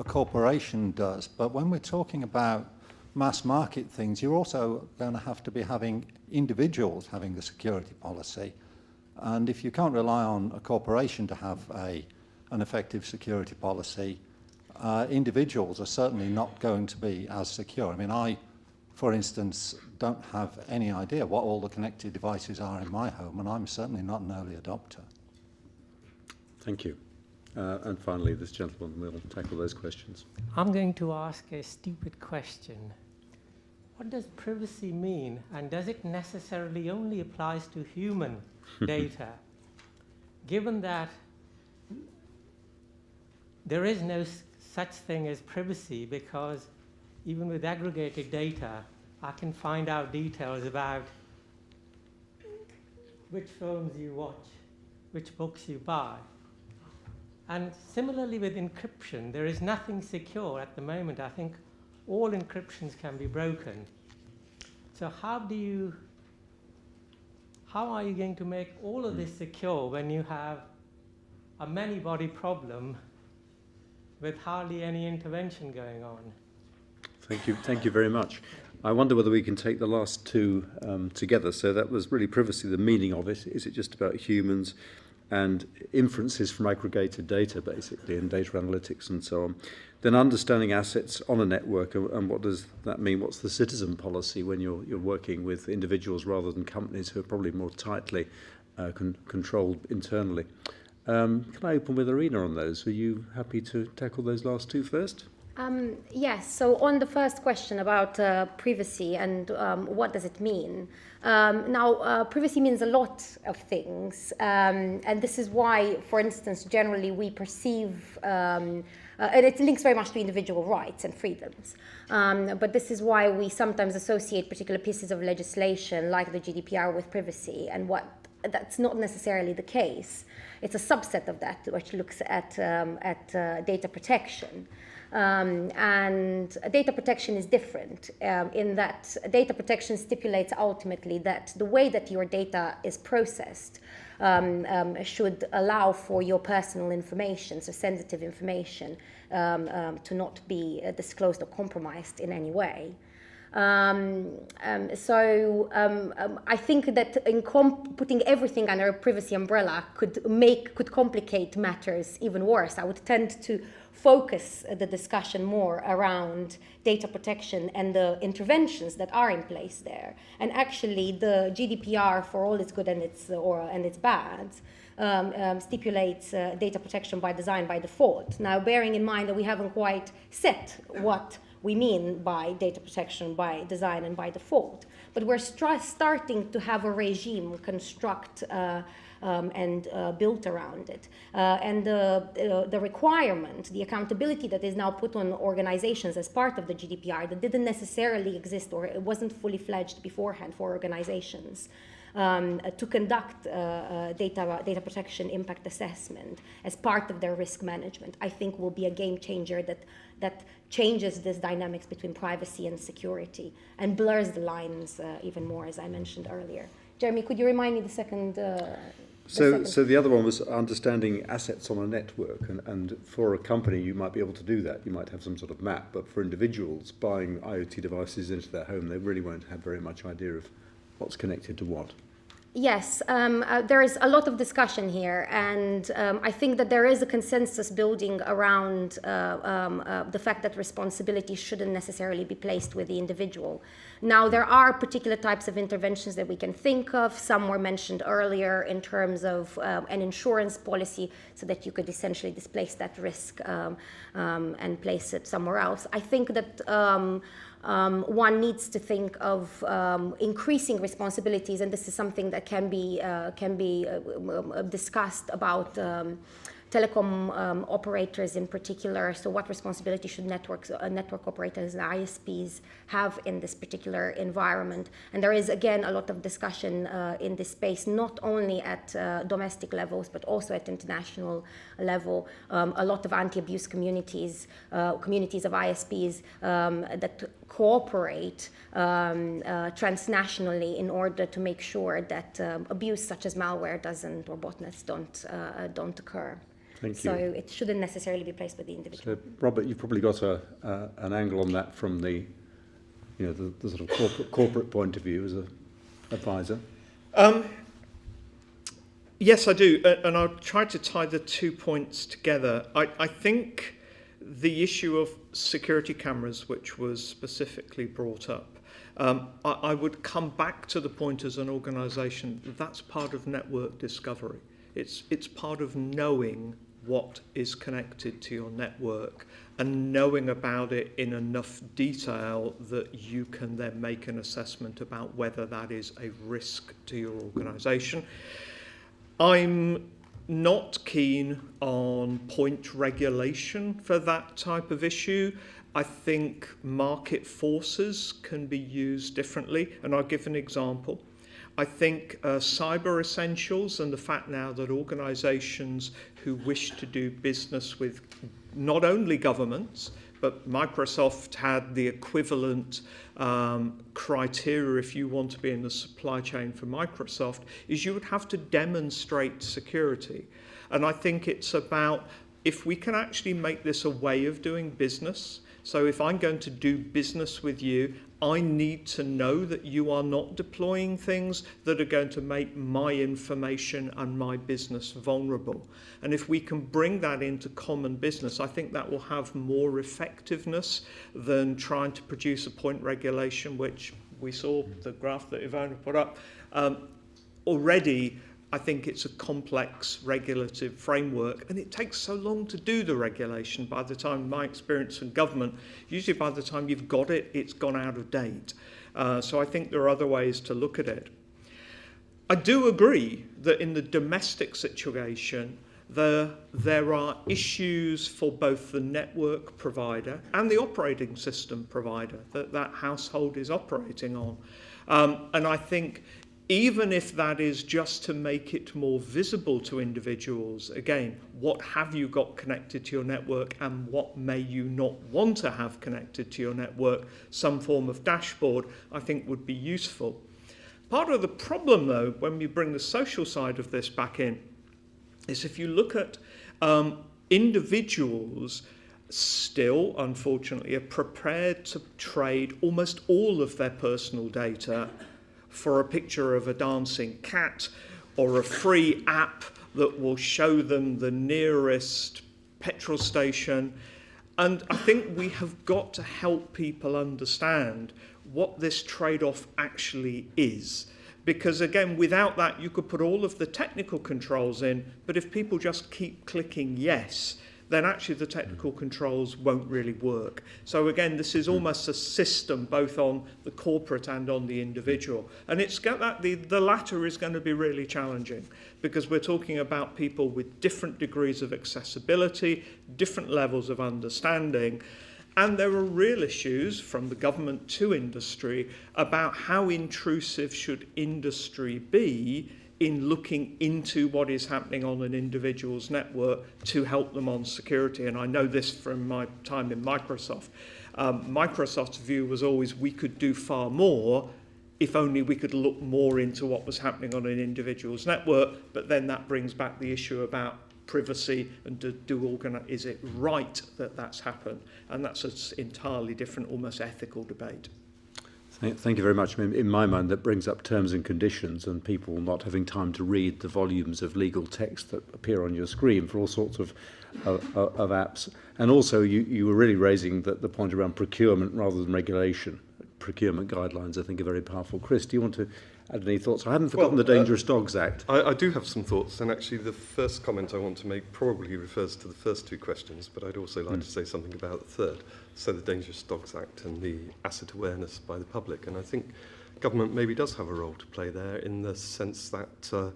corporation does. But when we're talking about mass market things, you're also going to have to be having individuals having the security policy. And if you can't rely on a corporation to have an effective security policy, individuals are certainly not going to be as secure. I mean, I, for instance, don't have any idea what all the connected devices are in my home, and I'm certainly not an early adopter. Thank you. And finally, this gentleman will tackle those questions. I'm going to ask a stupid question. What does privacy mean, and does it necessarily only apply to human data, given that there is no such thing as privacy, because even with aggregated data, I can find out details about which films you watch, which books you buy. And similarly with encryption, there is nothing secure at the moment. I think all encryptions can be broken. So how are you going to make all of this secure when you have a many-body problem with hardly any intervention going on? Thank you very much. I wonder whether we can take the last two together. So that was really privacy, the meaning of it. Is it just about humans and inferences from aggregated data, basically, and data analytics and so on? Then understanding assets on a network, and what does that mean? What's the citizen policy when you're working with individuals rather than companies who are probably more tightly controlled internally? Can I open with Irina on those? Are you happy to tackle those last two first? Yes, so on the first question about privacy and what does it mean? Now, privacy means a lot of things, and this is why, for instance, generally we perceive, and it links very much to individual rights and freedoms, but this is why we sometimes associate particular pieces of legislation like the GDPR with privacy, and that's not necessarily the case. It's a subset of that which looks at data protection. And data protection is different in that data protection stipulates ultimately that the way that your data is processed should allow for your personal information, so sensitive information, to not be disclosed or compromised in any way. I think that in putting everything under a privacy umbrella could complicate matters even worse. I would tend to focus the discussion more around data protection and the interventions that are in place there. And actually, the GDPR, for all its good and its bads, stipulates data protection by design by default. Now, bearing in mind that we haven't quite set what we mean by data protection by design and by default. But we're starting to have a regime construct and built around it. And the requirement, the accountability that is now put on organizations as part of the GDPR that didn't necessarily exist, or it wasn't fully fledged beforehand for organizations, to conduct data protection impact assessment as part of their risk management, I think will be a game changer that changes this dynamics between privacy and security and blurs the lines even more, as I mentioned earlier. Jeremy, could you remind me the second? So the other one was understanding assets on a network, and for a company you might be able to do that. You might have some sort of map, but for individuals buying IoT devices into their home, they really won't have very much idea of what's connected to what. Yes, there is a lot of discussion here, and I think that there is a consensus building around the fact that responsibility shouldn't necessarily be placed with the individual. Now, there are particular types of interventions that we can think of. Some were mentioned earlier in terms of an insurance policy so that you could essentially displace that risk and place it somewhere else. I think that one needs to think of increasing responsibilities, and this is something that can be discussed about telecom operators in particular. So what responsibility should network operators and ISPs have in this particular environment? And there is, again, a lot of discussion in this space, not only at domestic levels, but also at international level. A lot of anti-abuse communities of ISPs that cooperate transnationally in order to make sure that abuse such as malware doesn't, or botnets don't occur. Thank you. So it shouldn't necessarily be placed with the individual. So, Robert, you've probably got an angle on that from the sort of corporate point of view as an advisor. Yes, I do, and I'll try to tie the 2 points together. I think the issue of security cameras, which was specifically brought up, I would come back to the point as an organisation, that's part of network discovery. It's part of knowing what is connected to your network and knowing about it in enough detail that you can then make an assessment about whether that is a risk to your organisation. I'm not keen on point regulation for that type of issue. I think market forces can be used differently, and I'll give an example. I think cyber essentials and the fact now that organisations who wish to do business with not only governments, but Microsoft had the equivalent criteria if you want to be in the supply chain for Microsoft, is you would have to demonstrate security. And I think it's about, if we can actually make this a way of doing business, so if I'm going to do business with you, I need to know that you are not deploying things that are going to make my information and my business vulnerable. And if we can bring that into common business, I think that will have more effectiveness than trying to produce a point regulation, which we saw the graph that Irena put up. Already, I think it's a complex regulative framework, and it takes so long to do the regulation. By the time, my experience in government, usually by the time you've got it, it's gone out of date. So I think there are other ways to look at it. I do agree that in the domestic situation, there are issues for both the network provider and the operating system provider that household is operating on. And I think even if that is just to make it more visible to individuals, again, what have you got connected to your network and what may you not want to have connected to your network, some form of dashboard, I think would be useful. Part of the problem, though, when we bring the social side of this back in, is if you look at individuals still, unfortunately, are prepared to trade almost all of their personal data for a picture of a dancing cat or a free app that will show them the nearest petrol station. And I think we have got to help people understand what this trade-off actually is. Because again, without that, you could put all of the technical controls in, but if people just keep clicking yes, then actually the technical controls won't really work. So again, this is almost a system both on the corporate and on the individual. And it's got that the latter is going to be really challenging because we're talking about people with different degrees of accessibility, different levels of understanding. And there are real issues from the government to industry about how intrusive should industry be in looking into what is happening on an individual's network to help them on security. And I know this from my time in Microsoft. Microsoft's view was always we could do far more if only we could look more into what was happening on an individual's network. But then that brings back the issue about privacy and is it right that that's happened? And that's an entirely different, almost ethical debate. Thank you very much. In my mind, that brings up terms and conditions and people not having time to read the volumes of legal text that appear on your screen for all sorts of apps. And also, you were really raising the point around procurement rather than regulation. Procurement guidelines, I think, are very powerful. Chris, do you want to add any thoughts? I haven't forgotten the Dangerous Dogs Act. I do have some thoughts, and actually the first comment I want to make probably refers to the first two questions, but I'd also like to say something about the third, so the Dangerous Dogs Act and the asset awareness by the public. And I think government maybe does have a role to play there in the sense that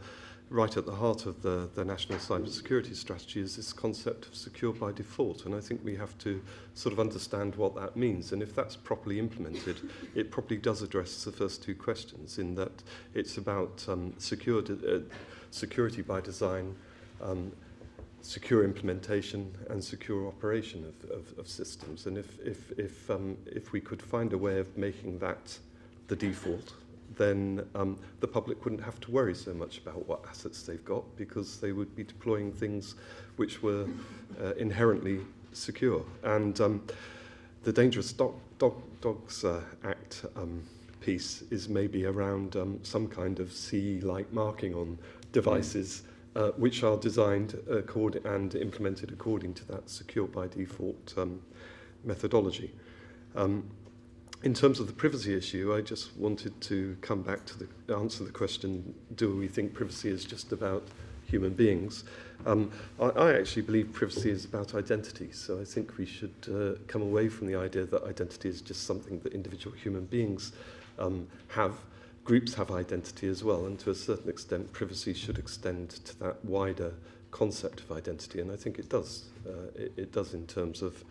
right at the heart of the national cybersecurity strategy is this concept of secure by default. And I think we have to sort of understand what that means. And if that's properly implemented, it probably does address the first two questions, in that it's about security by design, secure implementation and secure operation of systems. And if we could find a way of making that the default, then the public wouldn't have to worry so much about what assets they've got, because they would be deploying things which were inherently secure. And the Dangerous Dogs Act piece is maybe around some kind of CE-like marking on devices which are designed and implemented according to that secure by default methodology. In terms of the privacy issue, I just wanted to come back to answer the question, do we think privacy is just about human beings? I actually believe privacy is about identity, so I think we should come away from the idea that identity is just something that individual human beings have. Groups have identity as well, and to a certain extent, privacy should extend to that wider concept of identity, and I think it does. It does in terms of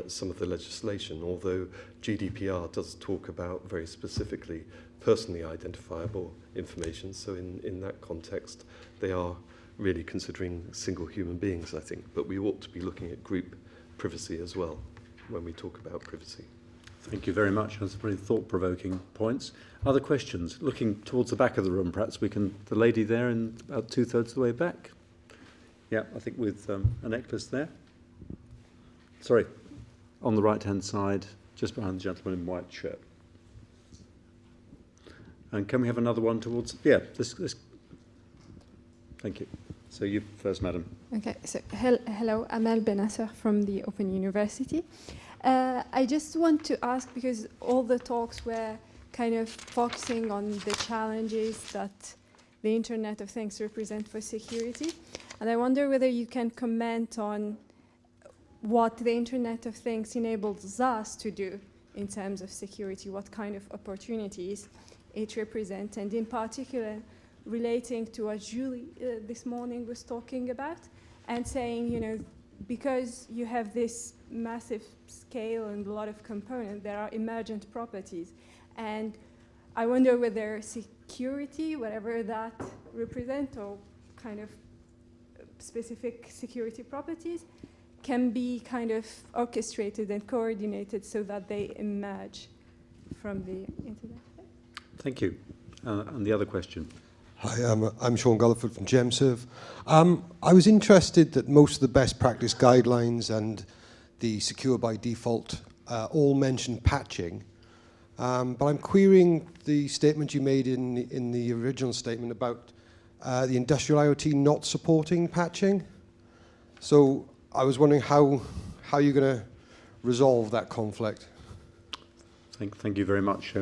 some of the legislation, although GDPR does talk about very specifically personally identifiable information. So in that context, they are really considering single human beings, I think. But we ought to be looking at group privacy as well when we talk about privacy. Thank you very much. That's very thought-provoking points. Other questions? Looking towards the back of the room, perhaps we can, the lady there in about 2/3 of the way back. Yeah, I think with a necklace there. Sorry, on the right-hand side, just behind the gentleman in white shirt. And can we have another one towards, yeah, this. Thank you. So you first, madam. Okay, so hello, Amal Benasser from the Open University. I just want to ask, because all the talks were kind of focusing on the challenges that the Internet of Things represent for security, and I wonder whether you can comment on what the Internet of Things enables us to do in terms of security, what kind of opportunities it represents, and in particular relating to what Julie this morning was talking about, and saying, you know, because you have this massive scale and a lot of components, there are emergent properties. And I wonder whether security, whatever that represents, or kind of specific security properties, can be kind of orchestrated and coordinated so that they emerge from the Internet. Thank you. And the other question. Hi, I'm Sean Gulliford from GemServe. I was interested that most of the best practice guidelines and the secure by default all mention patching, but I'm querying the statement you made in the original statement about the industrial IoT not supporting patching. So I was wondering how you're going to resolve that conflict. Thank you very much.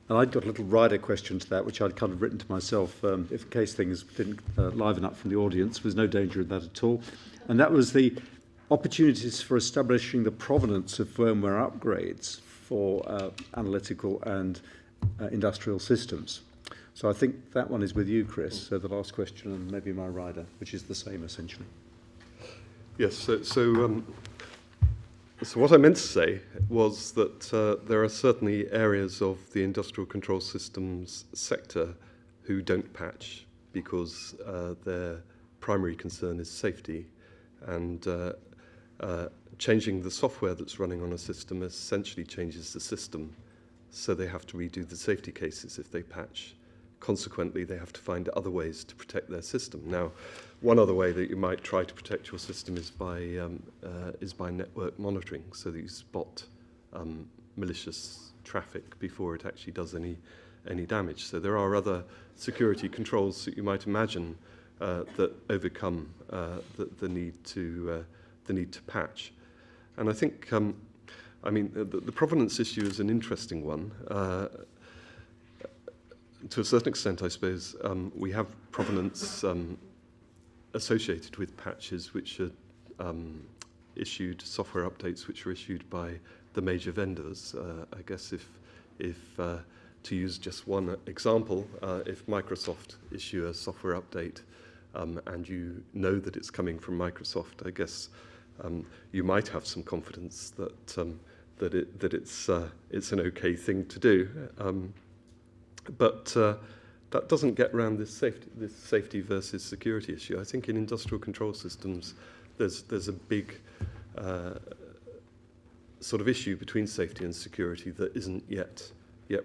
And I'd got a little rider question to that, which I'd kind of written to myself, if in case things didn't liven up from the audience. There was no danger of that at all. And that was the opportunities for establishing the provenance of firmware upgrades for analytical and industrial systems. So I think that one is with you, Chris. So the last question, and maybe my rider, which is the same essentially. Yes, so what I meant to say was that there are certainly areas of the industrial control systems sector who don't patch because their primary concern is safety, and changing the software that's running on a system essentially changes the system, so they have to redo the safety cases if they patch. Consequently, they have to find other ways to protect their system. Now, one other way that you might try to protect your system is by network monitoring, so that you spot malicious traffic before it actually does any damage. So there are other security controls that you might imagine that overcome the need to patch. And I think, the provenance issue is an interesting one. To a certain extent, I suppose, we have provenance associated with patches which are issued, software updates which are issued by the major vendors. I guess if to use just one example, if Microsoft issue a software update and you know that it's coming from Microsoft, I guess you might have some confidence that it's an okay thing to do. But that doesn't get around this safety versus security issue. I think in industrial control systems, there's a big sort of issue between safety and security that isn't yet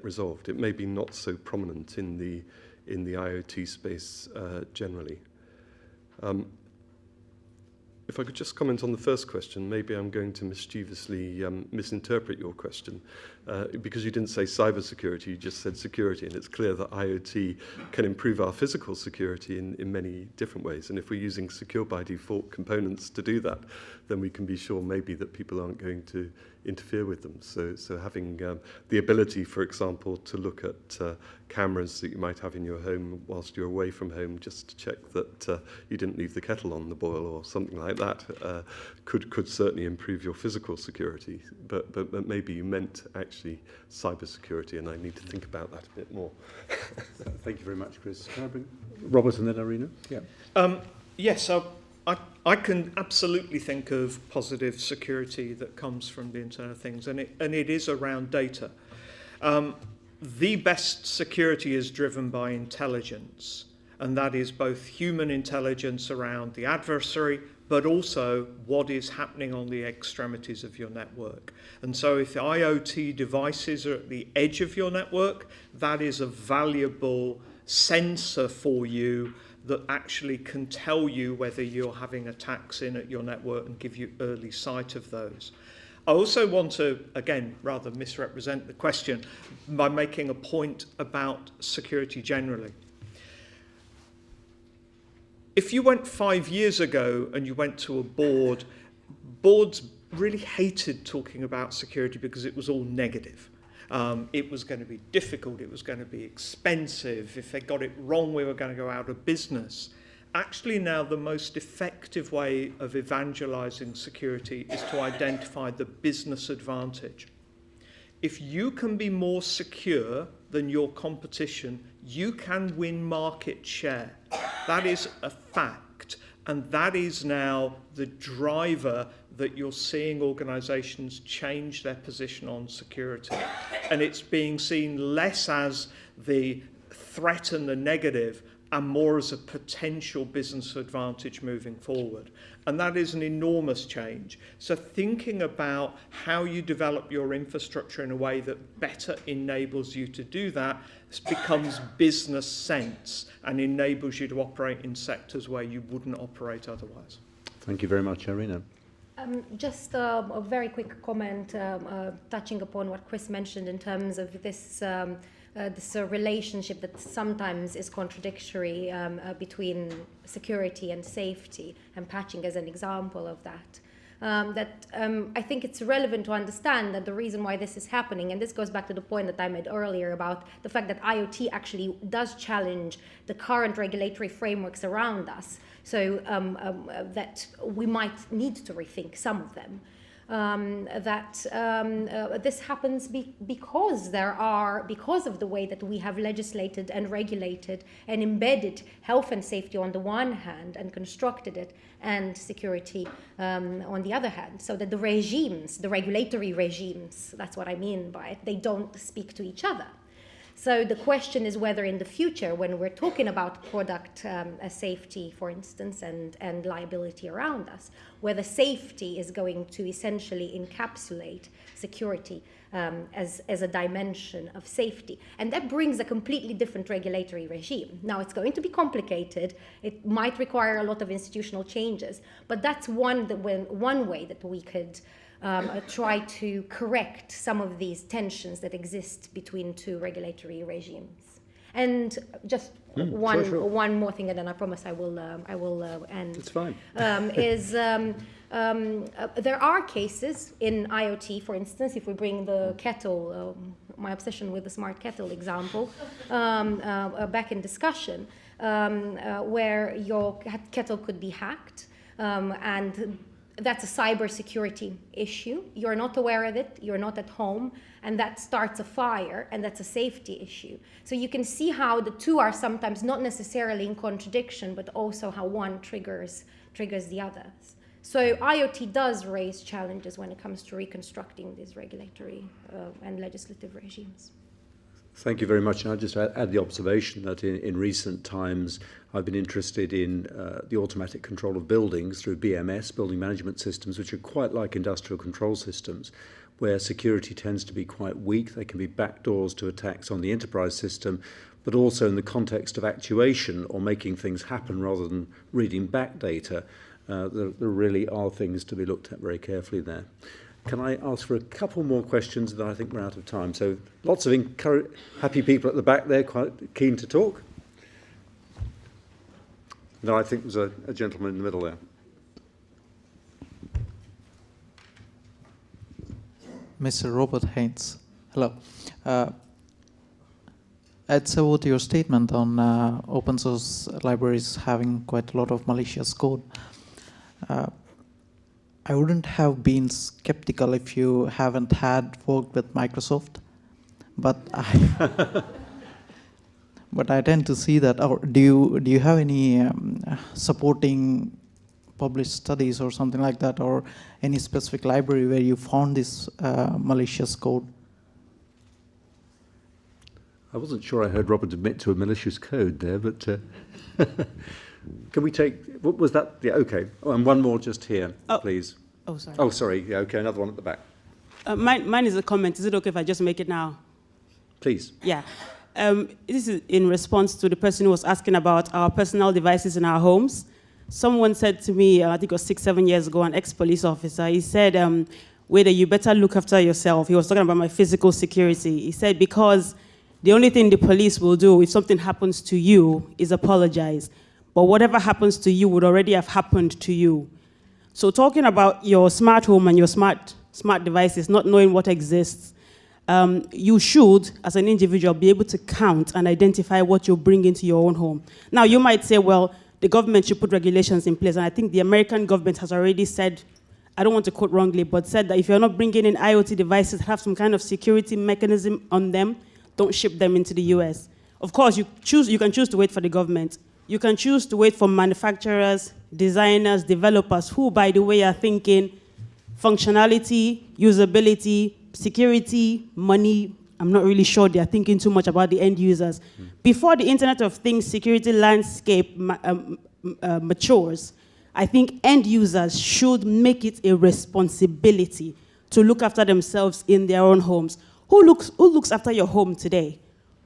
resolved. It may be not so prominent in the IoT space generally. If I could just comment on the first question, maybe I'm going to mischievously misinterpret your question because you didn't say cybersecurity, you just said security, and it's clear that IoT can improve our physical security in many different ways. And if we're using secure by default components to do that, then we can be sure maybe that people aren't going to interfere with them. So having the ability, for example, to look at cameras that you might have in your home whilst you're away from home, just to check that you didn't leave the kettle on the boil or something like that, could certainly improve your physical security. But maybe you meant actually cybersecurity, and I need to think about that a bit more. Thank you very much, Chris. Can I bring Robert and then Irena? Yeah. Yes, I can absolutely think of positive security that comes from the Internet of Things, and it is around data. The best security is driven by intelligence, and that is both human intelligence around the adversary, but also what is happening on the extremities of your network. And so if the IoT devices are at the edge of your network, that is a valuable sensor for you that actually can tell you whether you're having attacks in at your network and give you early sight of those. I also want to, again, rather misrepresent the question by making a point about security generally. If you went 5 years ago and you went to a board, boards really hated talking about security because it was all negative. It was going to be difficult, it was going to be expensive. If they got it wrong, we were going to go out of business. Actually now the most effective way of evangelizing security is to identify the business advantage. If you can be more secure than your competition, you can win market share. That is a fact, and that is now the driver that you're seeing organizations change their position on security. And it's being seen less as the threat and the negative and more as a potential business advantage moving forward. And that is an enormous change. So thinking about how you develop your infrastructure in a way that better enables you to do that becomes business sense and enables you to operate in sectors where you wouldn't operate otherwise. Thank you very much, Irena. Just a very quick comment touching upon what Chris mentioned in terms of this relationship that sometimes is contradictory between security and safety, and patching as an example of that. I think it's relevant to understand that the reason why this is happening, and this goes back to the point that I made earlier about the fact that IoT actually does challenge the current regulatory frameworks around us, so that we might need to rethink some of them. This happens because of the way that we have legislated and regulated and embedded health and safety on the one hand and constructed it, and security on the other hand, so that the regimes, the regulatory regimes, that's what I mean by it, they don't speak to each other. So the question is whether in the future, when we're talking about product safety, for instance, and liability around us, whether safety is going to essentially encapsulate security as a dimension of safety. And that brings a completely different regulatory regime. Now, it's going to be complicated. It might require a lot of institutional changes, but that's one way that we could try to correct some of these tensions that exist between two regulatory regimes. And just one more thing, and then I promise I will end. It's fine. There are cases in IoT, for instance, if we bring the kettle, my obsession with the smart kettle example, back in discussion, where your kettle could be hacked, and that's a cybersecurity issue. You're not aware of it, you're not at home, and that starts a fire, and that's a safety issue. So you can see how the two are sometimes not necessarily in contradiction, but also how one triggers the others. So IoT does raise challenges when it comes to reconstructing these regulatory and legislative regimes. Thank you very much. And I'll just add the observation that in recent times, I've been interested in the automatic control of buildings through BMS, building management systems, which are quite like industrial control systems, where security tends to be quite weak. They can be backdoors to attacks on the enterprise system, but also in the context of actuation or making things happen rather than reading back data. There really are things to be looked at very carefully there. Can I ask for a couple more questions, that I think we're out of time? So lots of happy people at the back there, quite keen to talk. No, I think there's a gentleman in the middle there. Mr. Robert Haynes. Hello. I'd support your statement on open source libraries having quite a lot of malicious code. I wouldn't have been skeptical if you haven't had worked with Microsoft, but I tend to see that. Or do you have any supporting published studies or something like that, or any specific library where you found this malicious code? I wasn't sure I heard Robert admit to a malicious code there, but can we take, what was that? Yeah, okay. Oh, and one more just here, please. Oh, sorry. Oh, sorry. Yeah, okay, another one at the back. Mine is a comment. Is it okay if I just make it now? Please. Yeah. This is in response to the person who was asking about our personal devices in our homes. Someone said to me, I think it was 6-7 years ago, an ex-police officer, he said, whether you better look after yourself. He was talking about my physical security. He said, because the only thing the police will do if something happens to you is apologize. But whatever happens to you would already have happened to you. So talking about your smart home and your smart devices, not knowing what exists, you should, as an individual, be able to count and identify what you bring into your own home. Now, you might say, well, the government should put regulations in place. And I think the American government has already said, I don't want to quote wrongly, but said that if you're not bringing in IoT devices that have some kind of security mechanism on them, don't ship them into the US. Of course, you can choose to wait for the government. You can choose to wait for manufacturers, designers, developers, who, by the way, are thinking functionality, usability, security, money. I'm not really sure they are thinking too much about the end users. Before the Internet of Things security landscape matures, I think end users should make it a responsibility to look after themselves in their own homes. Who looks after your home today?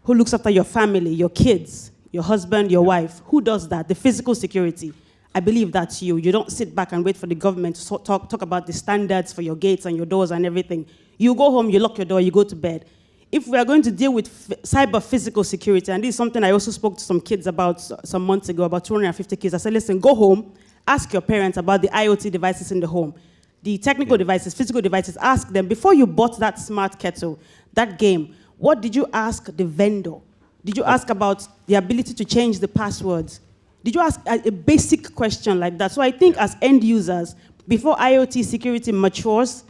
Who looks after your family, your kids, your husband, your wife? Who does that? The physical security. I believe that's you. You don't sit back and wait for the government to talk about the standards for your gates and your doors and everything. You go home, you lock your door, you go to bed. If we are going to deal with cyber physical security, and this is something I also spoke to some kids about some months ago, about 250 kids, I said, listen, go home, ask your parents about the IoT devices in the home. The technical devices, physical devices, ask them, before you bought that smart kettle, that game, what did you ask the vendor? Did you ask about the ability to change the passwords? Did you ask a basic question like that? So I think as end users, before IoT security matures,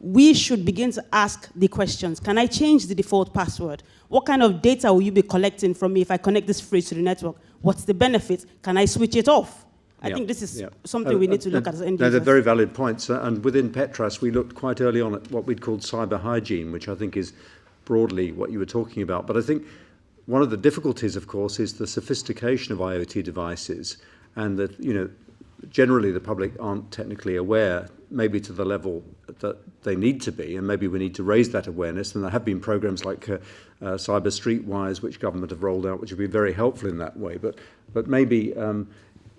we should begin to ask the questions. Can I change the default password? What kind of data will you be collecting from me if I connect this fridge to the network? What's the benefit? Can I switch it off? I think this is something we need to look at as end users. They're very valid points. And within Petras, we looked quite early on at what we'd called cyber hygiene, which I think is broadly what you were talking about. But I think one of the difficulties, of course, is the sophistication of IoT devices, and that, generally the public aren't technically aware, maybe to the level that they need to be, and maybe we need to raise that awareness. And there have been programs like Cyber Streetwise, which government have rolled out, which have been very helpful in that way. But maybe,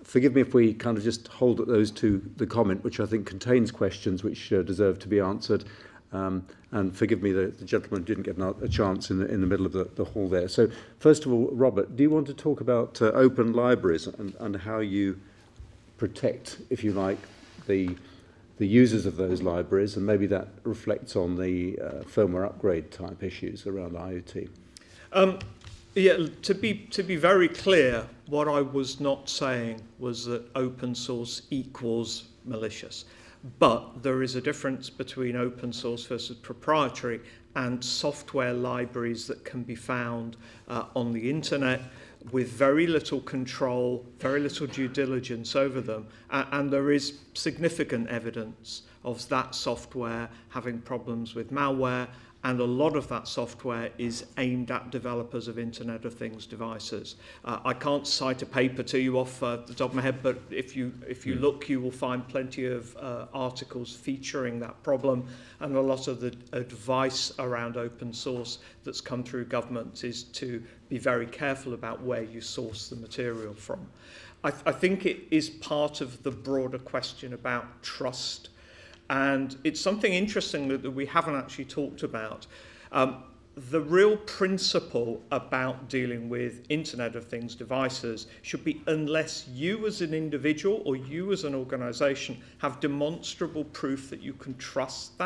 forgive me if we kind of just hold at those to the comment, which I think contains questions which deserve to be answered. And forgive me, the gentleman didn't get a chance in the middle of the hall there. So first of all, Robert, do you want to talk about open libraries and how you protect, if you like, the users of those libraries, and maybe that reflects on the firmware upgrade type issues around IoT? To be very clear, what I was not saying was that open source equals malicious. But there is a difference between open source versus proprietary and software libraries that can be found on the internet with very little control, very little due diligence over them. And there is significant evidence of that software having problems with malware, and a lot of that software is aimed at developers of Internet of Things devices. I can't cite a paper to you off the top of my head, but if you look, you will find plenty of articles featuring that problem, and a lot of the advice around open source that's come through governments is to be very careful about where you source the material from. I think it is part of the broader question about trust. And it's something interesting that we haven't actually talked about. The real principle about dealing with Internet of Things devices should be, unless you as an individual or you as an organization have demonstrable proof that you can trust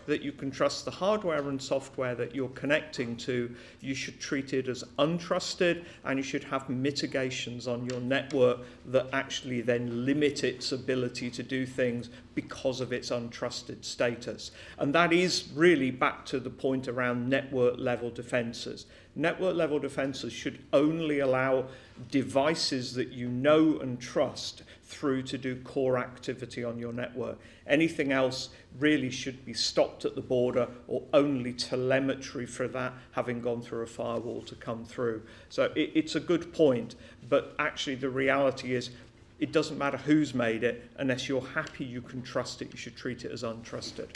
that you can trust the hardware and software that you're connecting to, you should treat it as untrusted, and you should have mitigations on your network that actually then limit its ability to do things because of its untrusted status. And that is really back to the point around network level defenses. Network level defenses should only allow devices that you know and trust through to do core activity on your network. Anything else really should be stopped at the border, or only telemetry for that having gone through a firewall to come through. So it's a good point, but actually the reality is it doesn't matter who's made it. Unless you're happy you can trust it, you should treat it as untrusted.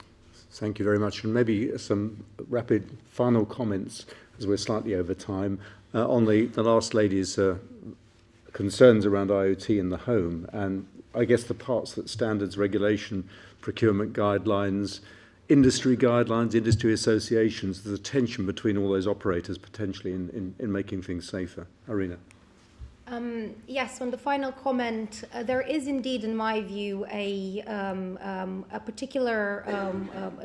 Thank you very much. And maybe some rapid final comments, as we're slightly over time, on the last lady's concerns around IoT in the home, and I guess the parts that standards, regulation, procurement guidelines, industry associations, there's a tension between all those operators potentially in making things safer. Irena. Yes, on the final comment, there is indeed, in my view, a particular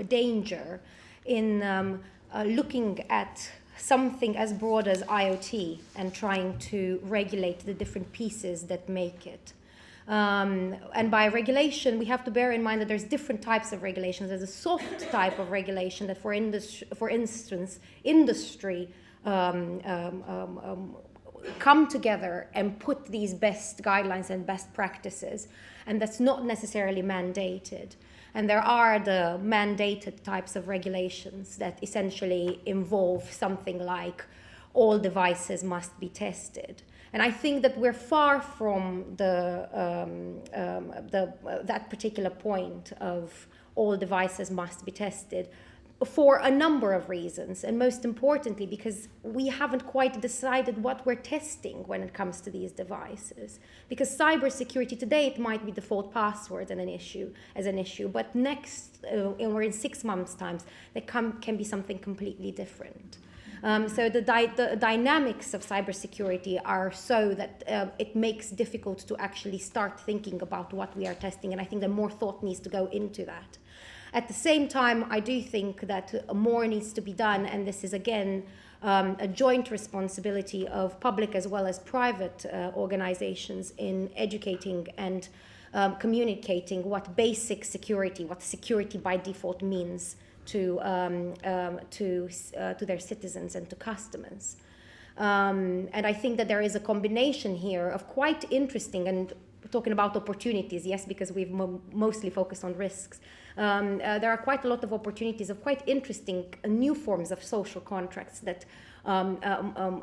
danger in looking at something as broad as IoT and trying to regulate the different pieces that make it. And by regulation, we have to bear in mind that there's different types of regulations. There's a soft type of regulation that, for instance, industry come together and put these best guidelines and best practices, and that's not necessarily mandated. And there are the mandated types of regulations that essentially involve something like all devices must be tested. And I think that we're far from that particular point of all devices must be tested, for a number of reasons, and most importantly because we haven't quite decided what we're testing when it comes to these devices. Because cybersecurity today, it might be default password as an issue, but next, or in 6 months' time, there can be something completely different. So the dynamics of cybersecurity are so that it makes it difficult to actually start thinking about what we are testing, and I think that more thought needs to go into that. At the same time, I do think that more needs to be done, and this is again a joint responsibility of public as well as private organizations in educating and communicating what basic security, what security by default means to their citizens and to customers. And I think that there is a combination here of quite interesting, and talking about opportunities, yes, because we've mostly focused on risks. There are quite a lot of opportunities of quite interesting new forms of social contracts that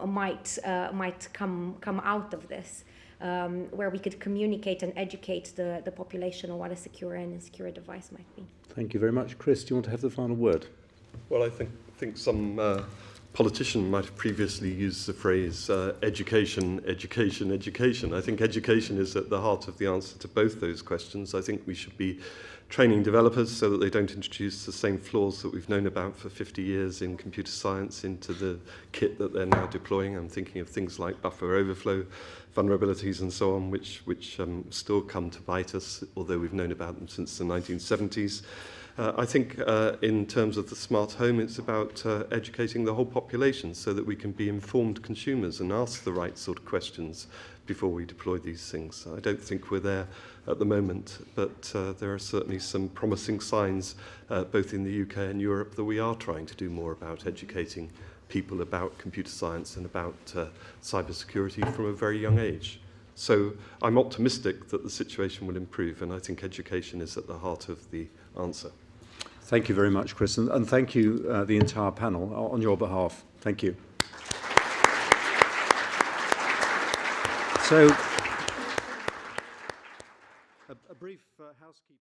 might come out of this, where we could communicate and educate the population on what a secure and insecure device might be. Thank you very much. Chris, do you want to have the final word? Well, I think some politician might have previously used the phrase education, education, education. I think education is at the heart of the answer to both those questions. I think we should be training developers so that they don't introduce the same flaws that we've known about for 50 years in computer science into the kit that they're now deploying. I'm thinking of things like buffer overflow, vulnerabilities and so on, which still come to bite us, although we've known about them since the 1970s. I think in terms of the smart home, it's about educating the whole population so that we can be informed consumers and ask the right sort of questions before we deploy these things. I don't think we're there at the moment, but there are certainly some promising signs, both in the UK and Europe, that we are trying to do more about educating people about computer science and about cybersecurity from a very young age. So I'm optimistic that the situation will improve, and I think education is at the heart of the answer. Thank you very much, Chris, and thank you, the entire panel, on your behalf. Thank you. So, a brief housekeeping.